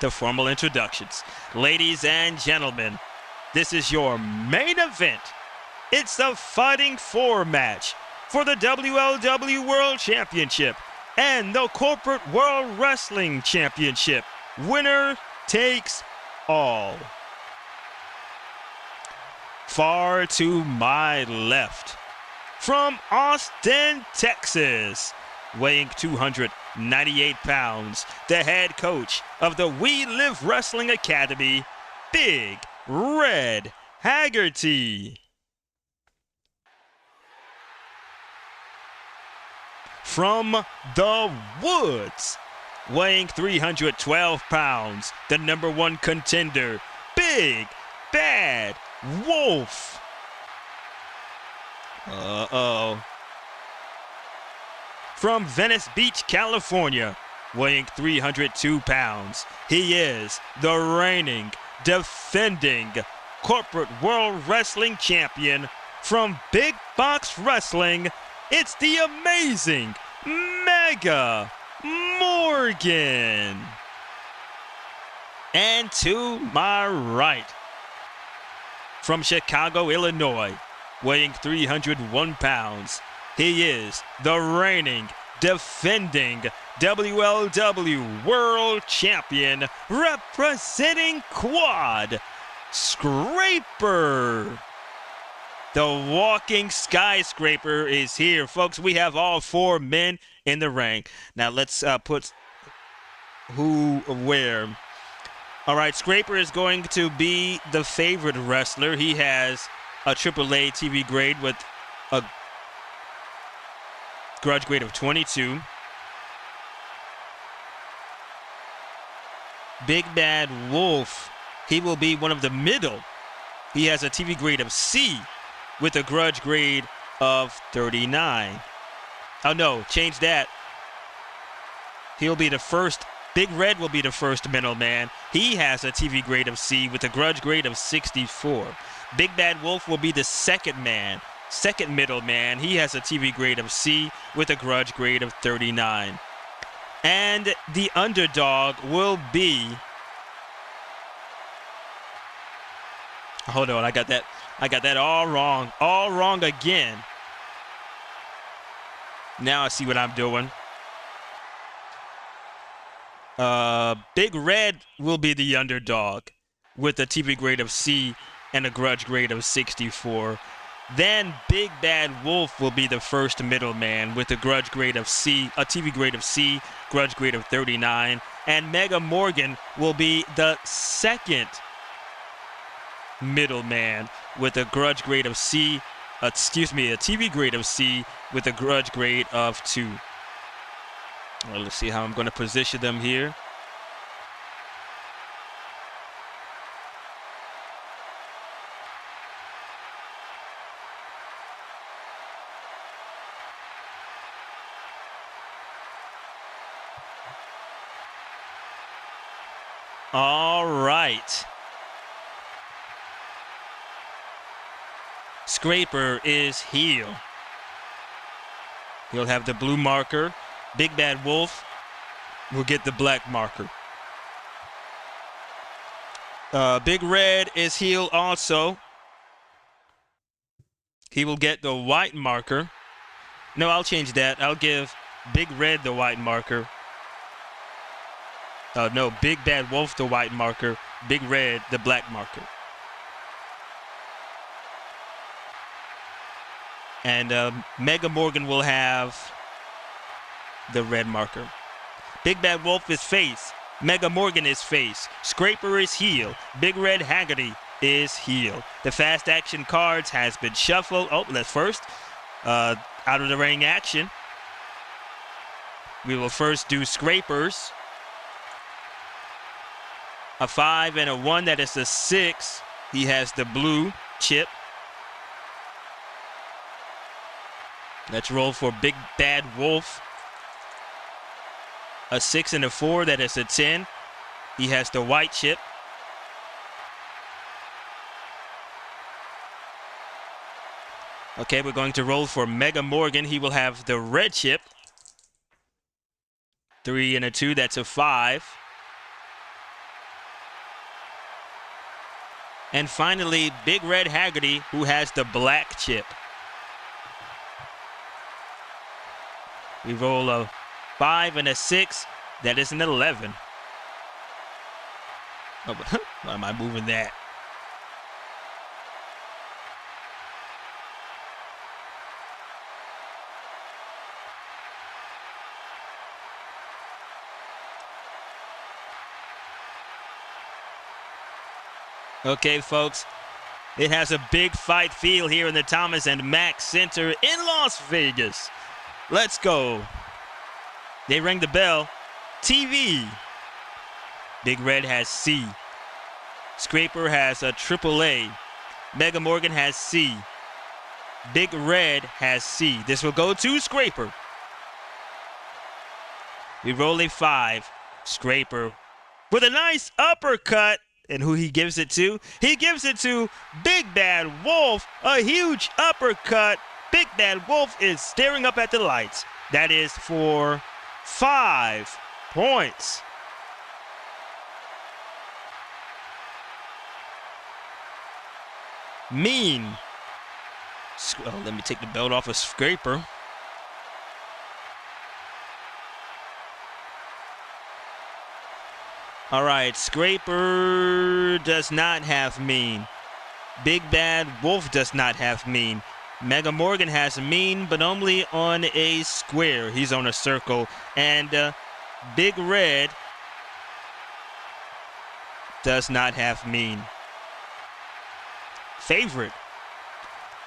the formal introductions. Ladies and gentlemen, this is your main event. It's the Fighting 4 match for the WLW World Championship and the Corporate World Wrestling Championship. Winner takes all. Far to my left, from Austin, Texas, weighing 298 pounds, the head coach of the We Live Wrestling Academy, Big Red HAGGARTY. From the woods, weighing 312 pounds, the #1 contender, Big Bad Wolf. Uh-oh. From Venice Beach, California, weighing 302 pounds, he is the reigning, defending Corporate World Wrestling Champion. From Big Box Wrestling, it's the amazing Mega Morgan. And to my right, from Chicago, Illinois, weighing 301 pounds, he is the reigning, defending WLW World Champion, representing Quad, SKRAPER. The walking skyscraper is here, folks. We have all 4 men in the ring. Now let's put who where. All right, SKRAPER is going to be the favorite wrestler. He has a AAA TV grade with a grudge grade of 22. Big Bad Wolf, he will be one of the middle. He has a TV grade of C with a grudge grade of 39. Oh no, change that. He'll be the first. Big Red will be the first middleman. He has a TV grade of C with a grudge grade of 64. Big Bad Wolf will be the second middleman. He has a TV grade of C with a grudge grade of 39. And the underdog will be... Hold on, I got that all wrong. All wrong again. Now I see what I'm doing. Big Red will be the underdog with a TV grade of C and a grudge grade of 64. Then Big Bad Wolf will be the first middleman with a grudge grade of C, a TV grade of C, grudge grade of 39. And Mega Morgan will be the second middleman with a grudge grade of C, a TV grade of C with a grudge grade of 2. Well, let's see how I'm going to position them here. All right. SKRAPER is heel. He'll have the blue marker. Big Bad Wolf will get the black marker. Big Red is heel also. He will get the white marker. No, I'll change that. I'll give Big Red the white marker. No, Big Bad Wolf the white marker. Big Red the black marker. And Mega Morgan will have the red marker. Big Bad Wolf is face. Mega Morgan is face. SKRAPER is heel. Big Red HAGGARTY is heel. The fast action cards has been shuffled. Oh, let's first out of the ring action. We will first do SKRAPER's. A 5 and a 1, that is a 6. He has the blue chip. Let's roll for Big Bad Wolf. A 6 and a 4, that is a 10. He has the white chip. Okay, we're going to roll for Mega Morgan. He will have the red chip. 3 and a 2, that's a 5. And finally, Big Red HAGGARTY, who has the black chip. We roll a 5 and a 6. That is an 11. Oh, why am I moving that? Okay, folks, it has a big fight feel here in the Thomas and Mack Center in Las Vegas. Let's go. They ring the bell. TV. Big Red has C. SKRAPER has a AAA. Mega Morgan has C. Big Red has C. This will go to SKRAPER. We roll a 5. SKRAPER with a nice uppercut. And who he gives it to? He gives it to Big Bad Wolf. A huge uppercut. Big Bad Wolf is staring up at the lights. That is for 5 points. Mean. Oh, let me take the belt off of SKRAPER. All right, SKRAPER does not have mean. Big Bad Wolf does not have mean. Mega Morgan has mean, but only on a square. He's on a circle. And Big Red does not have mean. Favorite.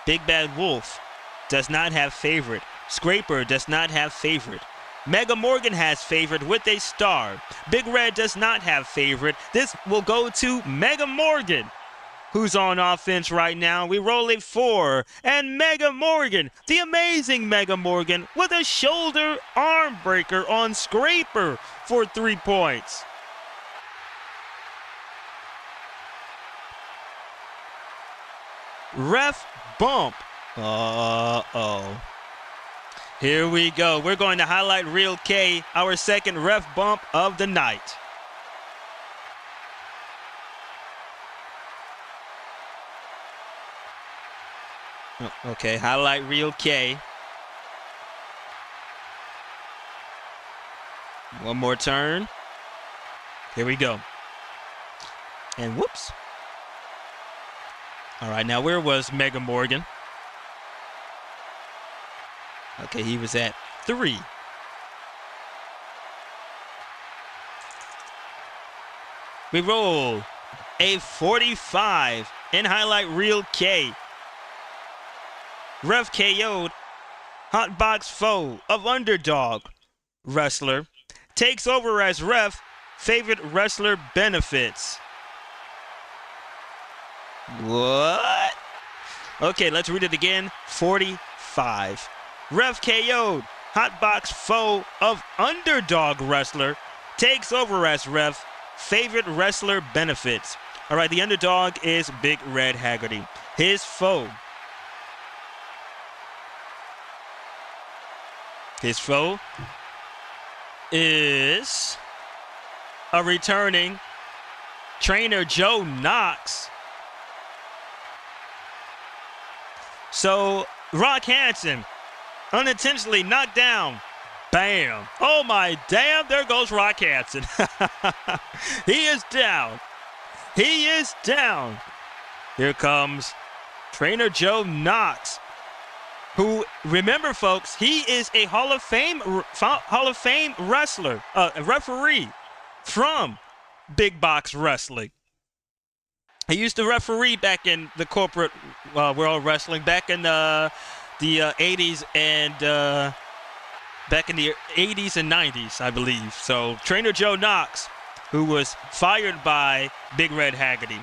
Big Bad Wolf does not have favorite. SKRAPER does not have favorite. Mega Morgan has favorite with a star. Big Red does not have favorite. This will go to Mega Morgan, who's on offense right now. We roll a 4. And Mega Morgan, the amazing Mega Morgan, with a shoulder arm breaker on SKRAPER for 3 points. Ref bump. Uh-oh. Here we go. We're going to highlight Reel K, our second ref bump of the night. Okay, highlight Reel K. One more turn. Here we go. And whoops. All right, now where was Mega Morgan? Okay, he was at 3. We roll a 45 and highlight Reel K. Ref KO'd Hotbox foe of underdog wrestler. Takes over as ref. Favorite wrestler benefits. What? Okay, let's read it again. 45. Ref KO'd Hotbox foe of underdog wrestler. Takes over as ref. Favorite wrestler benefits. All right, the underdog is Big Red Haggerty. His foe. His foe is a returning trainer, Joe Knox. So Rock Hansen unintentionally knocked down. Bam. Oh my damn, there goes Rock Hansen. He is down. He is down. Here comes trainer Joe Knox, who, remember folks, he is a Hall of Fame wrestler, referee from Big Box Wrestling. He used to referee back in the corporate world wrestling, back in the 80s and back in the 80s and 90s, I believe. So trainer Joe Knox, who was fired by Big Red Haggerty.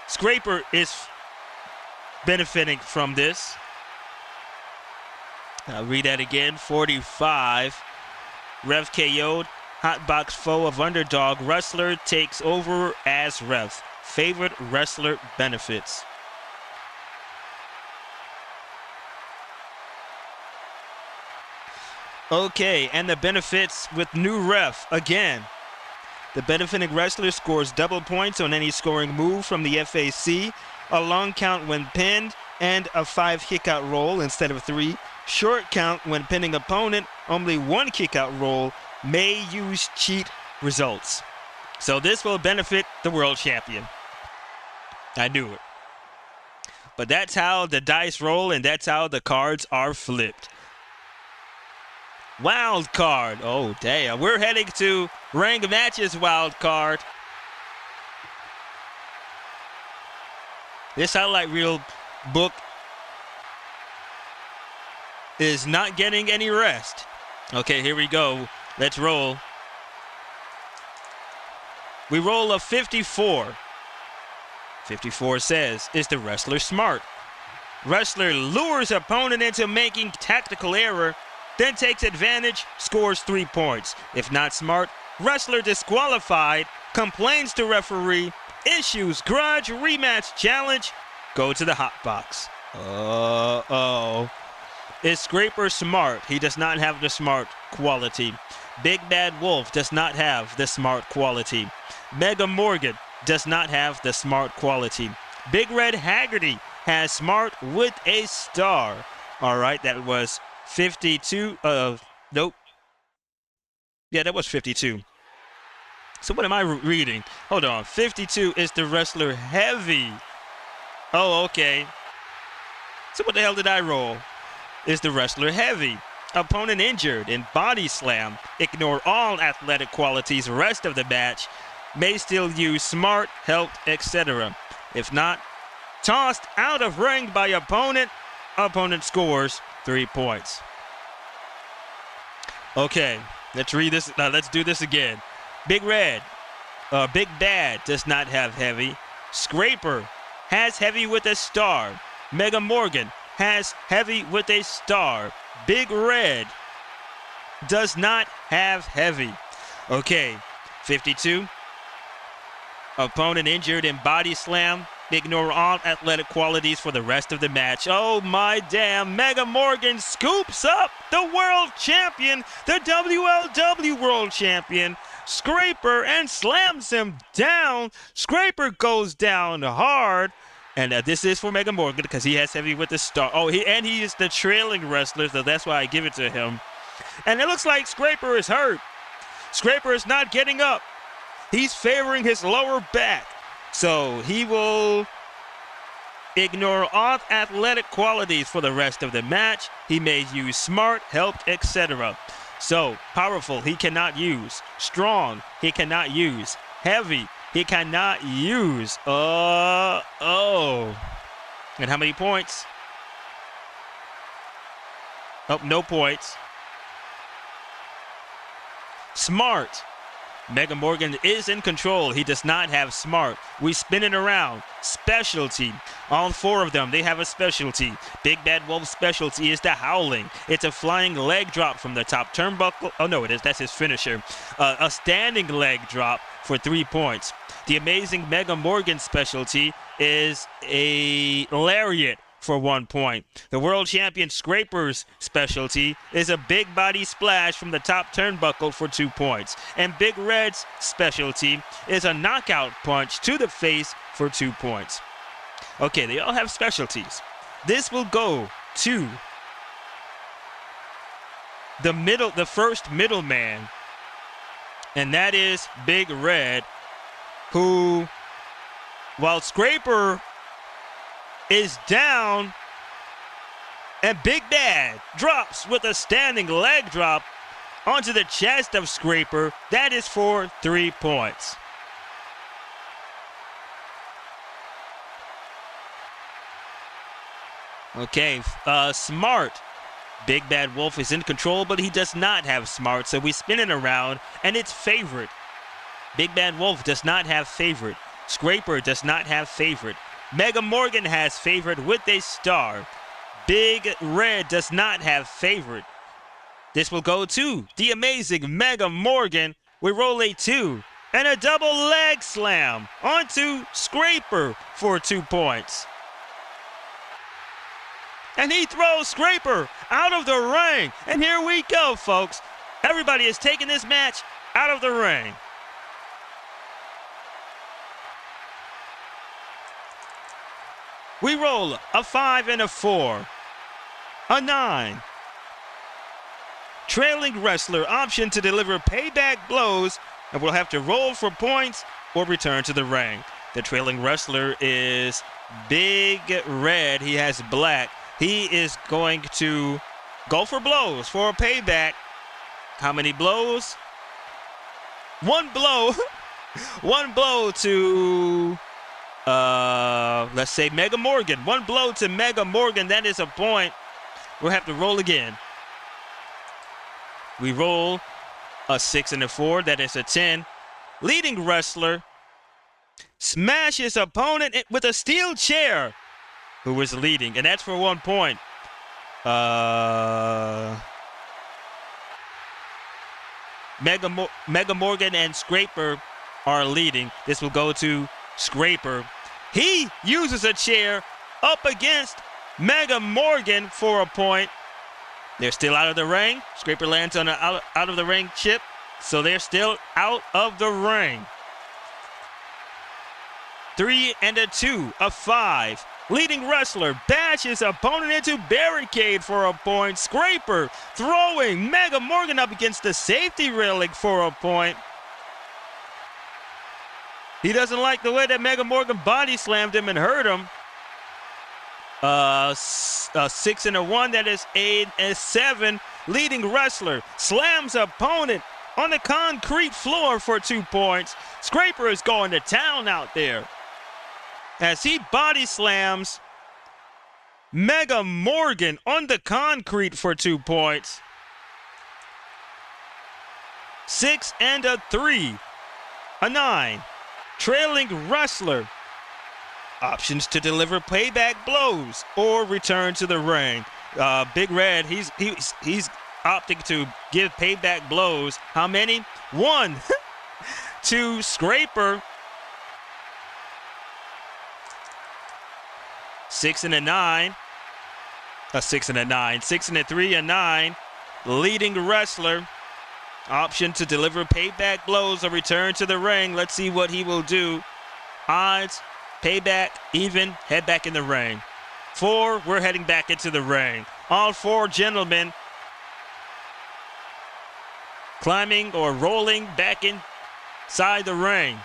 SKRAPER is benefiting from this. I'll read that again. 45. Ref KO'd Hotbox foe of underdog wrestler. Takes over as ref. Favorite wrestler benefits. Okay, and the benefits with new ref again. The benefiting wrestler scores double points on any scoring move from the FAC, a long count when pinned, and a 5 kick-out roll instead of 3. Short count when pinning opponent, only one kickout roll may use cheat results. So this will benefit the world champion. I knew it. But that's how the dice roll, and that's how the cards are flipped. Wild card. Oh, damn. We're heading to ranked matches wild card. This highlight reel book is not getting any rest. Okay, here we go. Let's roll. We roll a 54. 54 says, is the wrestler smart? Wrestler lures opponent into making tactical error, then takes advantage, scores 3 points. If not smart, wrestler disqualified, complains to referee, issues grudge, rematch challenge, go to the hot box. Uh-oh. Is SKRAPER smart? He does not have the smart quality. Big Bad Wolf does not have the smart quality. Mega Morgan does not have the smart quality. Big Red Haggerty has smart with a star. All right, that was 52. Nope. Yeah, that was 52. So what am I reading? Hold on. 52 is the wrestler heavy. Oh, okay. So what the hell did I roll? Is the wrestler heavy? Opponent injured in body slam. Ignore all athletic qualities rest of the match. May still use smart, helped, etc. If not, tossed out of ring by opponent. Opponent scores 3 points. Okay, let's read this. Let's do this again. Big Red, Big Bad does not have heavy. SKRAPER has heavy with a star. Mega Morgan has heavy with a star. Big Red does not have heavy. Okay, 52. Opponent injured in body slam. Ignore all athletic qualities for the rest of the match. Oh my damn, Mega Morgan scoops up the world champion, the WLW World Champion, SKRAPER, and slams him down. SKRAPER goes down hard. And this is for Mega Morgan because he has heavy with the star. Oh, he is the trailing wrestler, so that's why I give it to him. And it looks like SKRAPER is hurt. SKRAPER is not getting up. He's favoring his lower back. So he will ignore all athletic qualities for the rest of the match. He may use smart, helped, etc. So powerful, he cannot use. Strong, he cannot use. Heavy, he cannot use. And how many points? Oh, no points. Smart. Mega Morgan is in control. He does not have smart. We spin it around. Specialty. All 4 of them, they have a specialty. Big Bad Wolf's specialty is the howling. It's a flying leg drop from the top turnbuckle. Oh, no, it is. That's his finisher. A standing leg drop for 3 points. The amazing Mega Morgan specialty is a lariat for 1 point. The world champion SKRAPER's specialty is a big body splash from the top turnbuckle for 2 points. And Big Red's specialty is a knockout punch to the face for 2 points. Okay, they all have specialties. This will go to the first middleman, and that is Big Red, who, while SKRAPER is down, and Big Bad drops with a standing leg drop onto the chest of SKRAPER. That is for 3 points. Okay, smart. Big Bad Wolf is in control, but he does not have smart, so we spin it around, and it's favorite. Big Bad Wolf does not have favorite. SKRAPER does not have favorite. Mega Morgan has favorite with a star. Big Red does not have favorite. This will go to the amazing Mega Morgan. We roll a 2 and a double leg slam onto SKRAPER for 2 points. And he throws SKRAPER out of the ring. And here we go, folks. Everybody is taking this match out of the ring. We roll a 5 and a 4, a 9. trailing wrestler option to deliver payback blows and will have to roll for points or return to the ring. The trailing wrestler is Big Red. He has black. He is going to go for blows for a payback. How many blows? One blow. One blow to, let's say Mega Morgan. One blow to Mega Morgan. That is a point. We'll have to roll again. We roll a 6 and a 4. That is a 10. Leading wrestler smashes opponent with a steel chair. Who is leading? And that's for 1 point. Mega Morgan and SKRAPER are leading. This will go to SKRAPER. He uses a chair up against Mega Morgan for a point. They're still out of the ring. SKRAPER lands on an out of the ring chip. So they're still out of the ring. 3 and a 2, a 5. Leading wrestler bashes opponent into barricade for a point. SKRAPER throwing Mega Morgan up against the safety railing for a point. He doesn't like the way that Mega Morgan body slammed him and hurt him. 6 and a 1, that is 8 and 7. Leading wrestler slams opponent on the concrete floor for 2 points. SKRAPER is going to town out there as he body slams Mega Morgan on the concrete for 2 points. 6 and a 3, a 9. Trailing wrestler options to deliver payback blows or return to the ring. Big Red, he's opting to give payback blows. How many? 1 to SKRAPER. 6 and a 9. A 6 and a 9. 6 and a 3, a 9. Leading wrestler option to deliver payback blows or return to the ring. Let's see what he will do. Odds, payback, even, head back in the ring. 4, we're heading back into the ring. All 4 gentlemen climbing or rolling back inside the ring.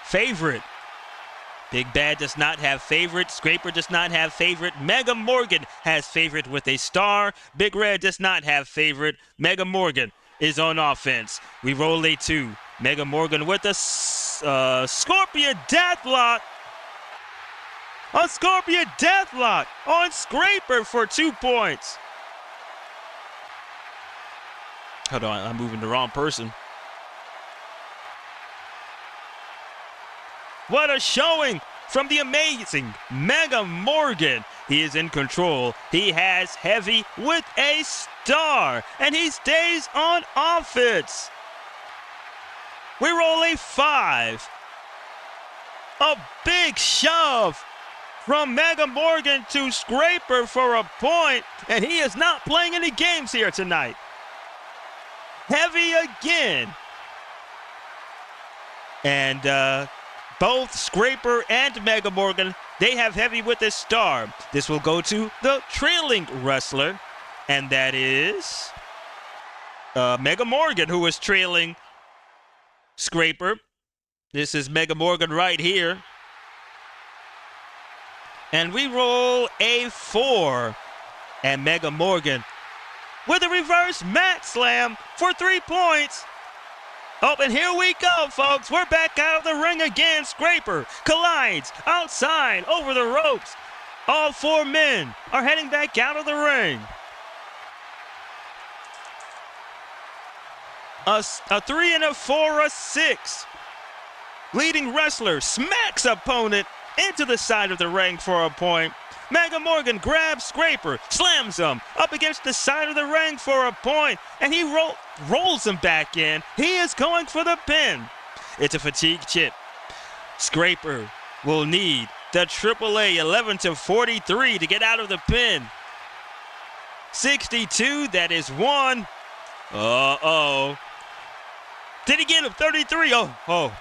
Favorite. Big Bad does not have favorite. SKRAPER does not have favorite. Mega Morgan has favorite with a star. Big Red does not have favorite. Mega Morgan is on offense. We roll a 2. Mega Morgan with a Scorpion Deathlock. A Scorpion Deathlock on SKRAPER for 2 points. Hold on, I'm moving the wrong person. What a showing from the amazing Mega Morgan. He is in control. He has heavy with a star, and he stays on offense. We roll a 5. A big shove from Mega Morgan to SKRAPER for a point, and he is not playing any games here tonight. Heavy again. And both SKRAPER and Mega Morgan, they have heavy with a star. This will go to the trailing wrestler, and that is Mega Morgan, who is trailing SKRAPER. This is Mega Morgan right here. And we roll a 4. And Mega Morgan with a reverse mat slam for 3 points. Oh, and here we go, folks. We're back out of the ring again. SKRAPER collides outside over the ropes. All 4 men are heading back out of the ring. A 3 and a 4, a 6. Leading wrestler smacks opponent into the side of the ring for a point. Mega Morgan grabs SKRAPER, slams him up against the side of the ring for a point, and he rolls him back in. He is going for the pin. It's a fatigue chip. SKRAPER will need the AAA 11-43 to get out of the pin. 62, that is 1. Uh-oh. Did he get him? 33. Oh.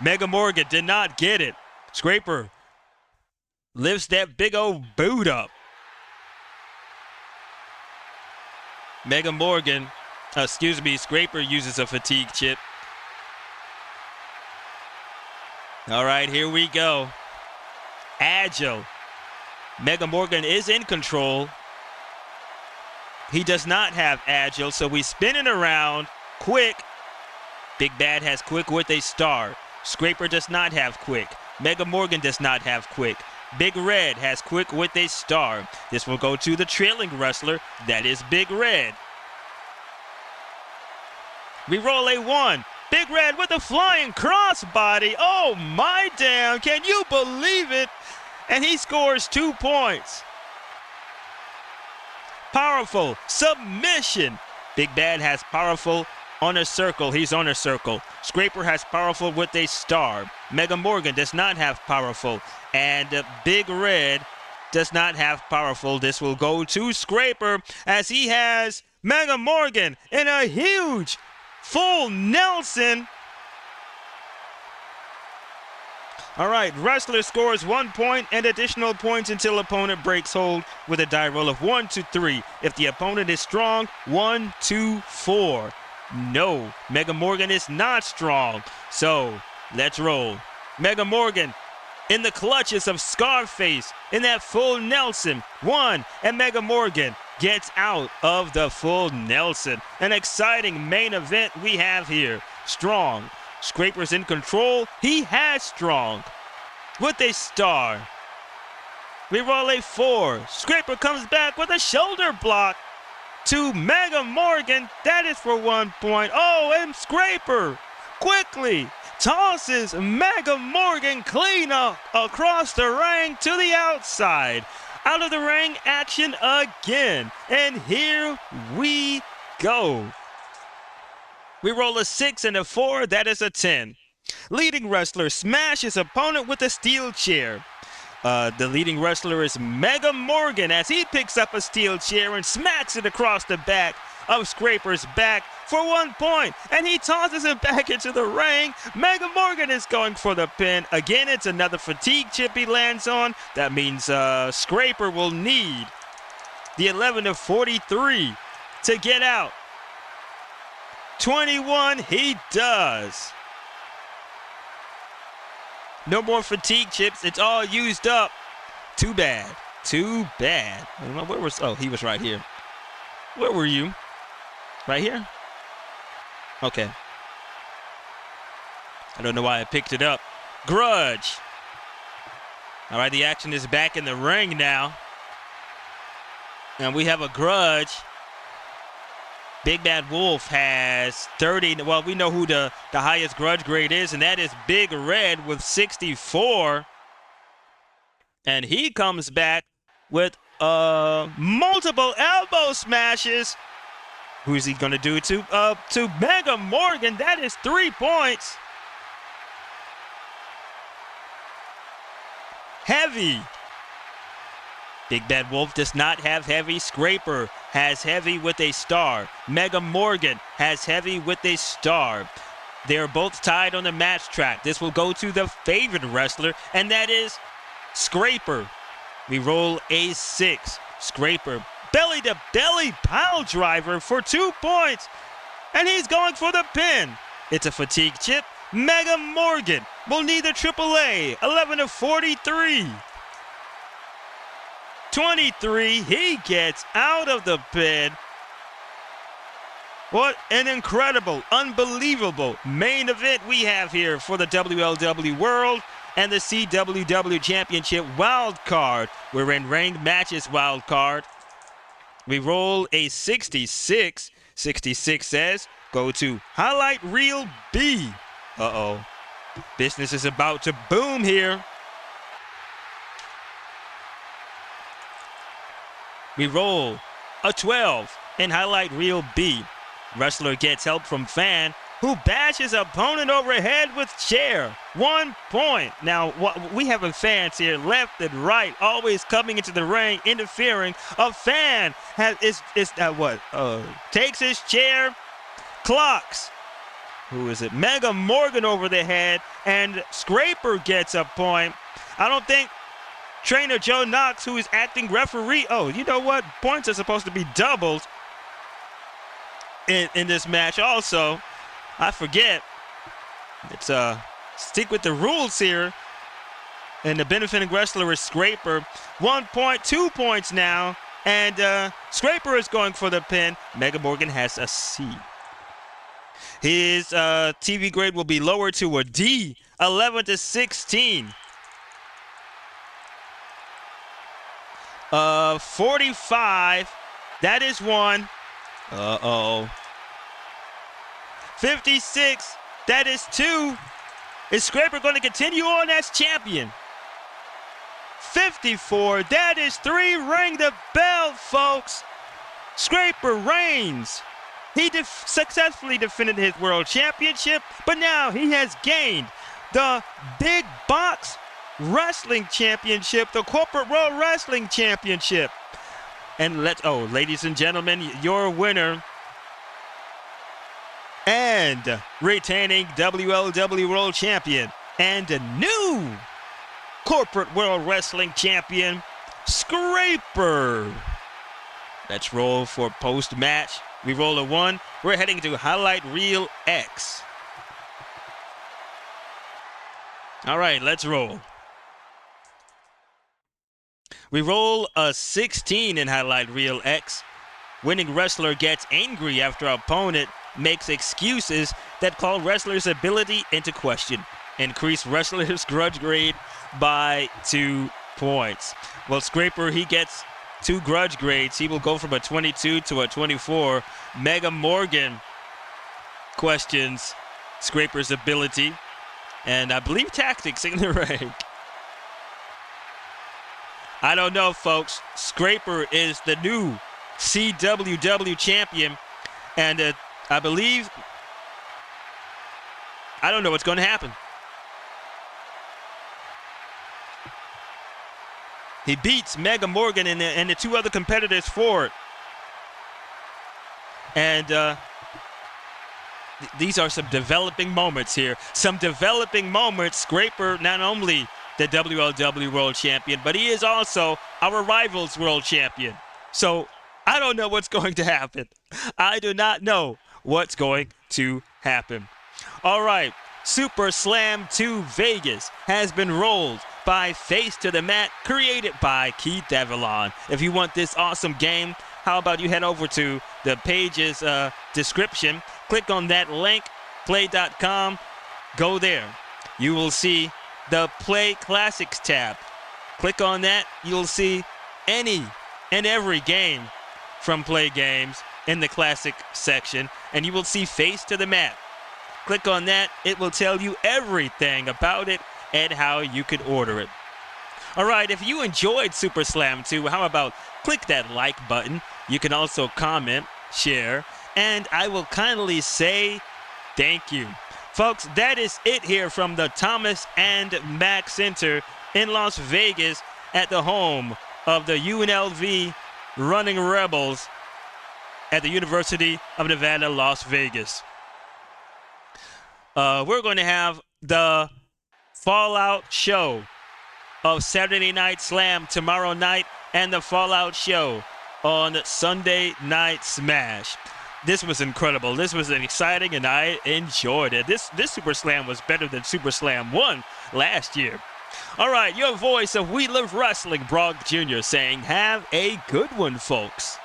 Mega Morgan did not get it. SKRAPER lifts that big old boot up. Mega Morgan, excuse me, Scraper uses a fatigue chip. All right, here we go. Agile. Mega Morgan is in control. He does not have agile, so we spin it around. Quick. Big Bad has quick with a star. Scraper does not have quick. Mega Morgan does not have quick. Big Red has quick with a star. This will go to the trailing wrestler. That is Big Red. We roll a 1. Big Red with a flying crossbody. Oh my damn, can you believe it? And he scores 2 points. Powerful submission. Big Bad has powerful on a circle. He's on a circle. Scraper has powerful with a star. Mega Morgan does not have powerful. And Big Red does not have powerful. This will go to Scraper as he has Mega Morgan in a huge full Nelson. All right, wrestler scores 1 point and additional points until opponent breaks hold with a die roll of 1 to 3. If the opponent is strong, 1, 2, 4. No, Mega Morgan is not strong. So let's roll. Mega Morgan in the clutches of Scarface in that full Nelson. 1, and Mega Morgan gets out of the full Nelson. An exciting main event we have here. Strong. Scraper's in control. He has strong with a star. We roll a 4. Scraper comes back with a shoulder block to Mega Morgan. That is for 1 point. Oh, and Scraper quickly tosses Mega Morgan clean up across the ring to the outside. Out of the ring action again. And here we go. We roll a 6 and a 4. That is a 10. Leading wrestler smashes opponent with a steel chair. The leading wrestler is Mega Morgan as he picks up a steel chair and smacks it across the back of Scraper's back for 1 point. And he tosses it back into the ring. Mega Morgan is going for the pin. Again, it's another fatigue chip he lands on. That means Scraper will need the 11 of 43 to get out. 21, he does. No more fatigue chips. It's all used up. Too bad. Too bad. I don't know where was. Oh, he was right here. Where were you? Right here? Okay. I don't know why I picked it up. Grudge. All right, the action is back in the ring now. And we have a grudge. Big Bad Wolf has 30. Well, we know who the highest grudge grade is, and that is Big Red with 64. And he comes back with multiple elbow smashes. Who's he going to do to Mega Morgan? That is 3 points. Heavy. Big Bad Wolf does not have heavy. Scraper has heavy with a star. Mega Morgan has heavy with a star. They're both tied on the match track. This will go to the favorite wrestler, and that is Scraper. We roll a 6. Scraper, belly to belly pile driver for 2 points. And he's going for the pin. It's a fatigue chip. Mega Morgan will need the AAA. 11 of 43. 23, he gets out of the pin. What an incredible, unbelievable main event we have here for the WLW World and the CWW Championship wild card. We're in ranked matches wild card. We roll a 66. 66 says, go to highlight reel B. Uh-oh. Business is about to boom here. We roll a 12 in highlight reel B. Wrestler gets help from fan who bashes opponent overhead with chair. 1 point. Now, we have fans here left and right, always coming into the ring, interfering. A fan takes his chair, clocks. Who is it? Mega Morgan over the head, and Scraper gets a point. I don't think Trainer Joe Knox, who is acting referee. Oh, you know what? Points are supposed to be doubled. in this match also. I forget. It's stick with the rules here. And the benefiting wrestler is SKRAPER. 1 point, 2 points now. And SKRAPER is going for the pin. Mega Morgan has a C. His TV grade will be lowered to a D. 11-16. 45. That is 1. Uh-oh. 56. That is 2. Is SKRAPER going to continue on as champion? 54. That is 3. Ring the bell, folks. SKRAPER reigns. He successfully defended his world championship, but now he has gained the Big Box Wrestling Championship, the Corporate World Wrestling Championship. And ladies and gentlemen, your winner and retaining WLW World Champion and a new Corporate World Wrestling Champion, SKRAPER. Let's roll for post-match. We roll a 1. We're heading to Highlight Reel X. All right, let's roll. We roll a 16 in Highlight Reel X. Winning wrestler gets angry after opponent makes excuses that call wrestler's ability into question. Increase wrestler's grudge grade by 2 points. Well, SKRAPER, he gets 2 grudge grades. He will go from a 22 to a 24. Mega Morgan questions SKRAPER's ability and I believe tactics in the ring. I don't know, folks. SKRAPER is the new CWW champion, and I believe, I don't know what's going to happen. He beats Mega Morgan and the 2 other competitors for it. And these are some developing moments here. Some developing moments. SKRAPER, not only the WLW World Champion, but he is also our Rivals World Champion. So I don't know what's going to happen. I do not know what's going to happen. All right, Superslam 2 Vegas has been rolled by Face to the Mat, created by Keith Avalon. If you want this awesome game, how about you head over to the page's description, click on that link, play.com, go there. You will see the Play Classics tab. Click on that, you'll see any and every game from Play Games in the Classic section, and you will see Face to the Mat. Click on that, it will tell you everything about it and how you could order it. All right, if you enjoyed Superslam 2, how about click that like button? You can also comment, share, and I will kindly say thank you. Folks, that is it here from the Thomas and Mack Center in Las Vegas at the home of the UNLV Running Rebels at the University of Nevada, Las Vegas. We're going to have the Fallout show of Saturday Night Slam tomorrow night and the Fallout show on Sunday Night Smash. This was incredible. This was exciting, and I enjoyed it. This Superslam was better than Superslam 1 last year. All right, your voice of We Love Wrestling, Brock Jr., saying have a good one, folks.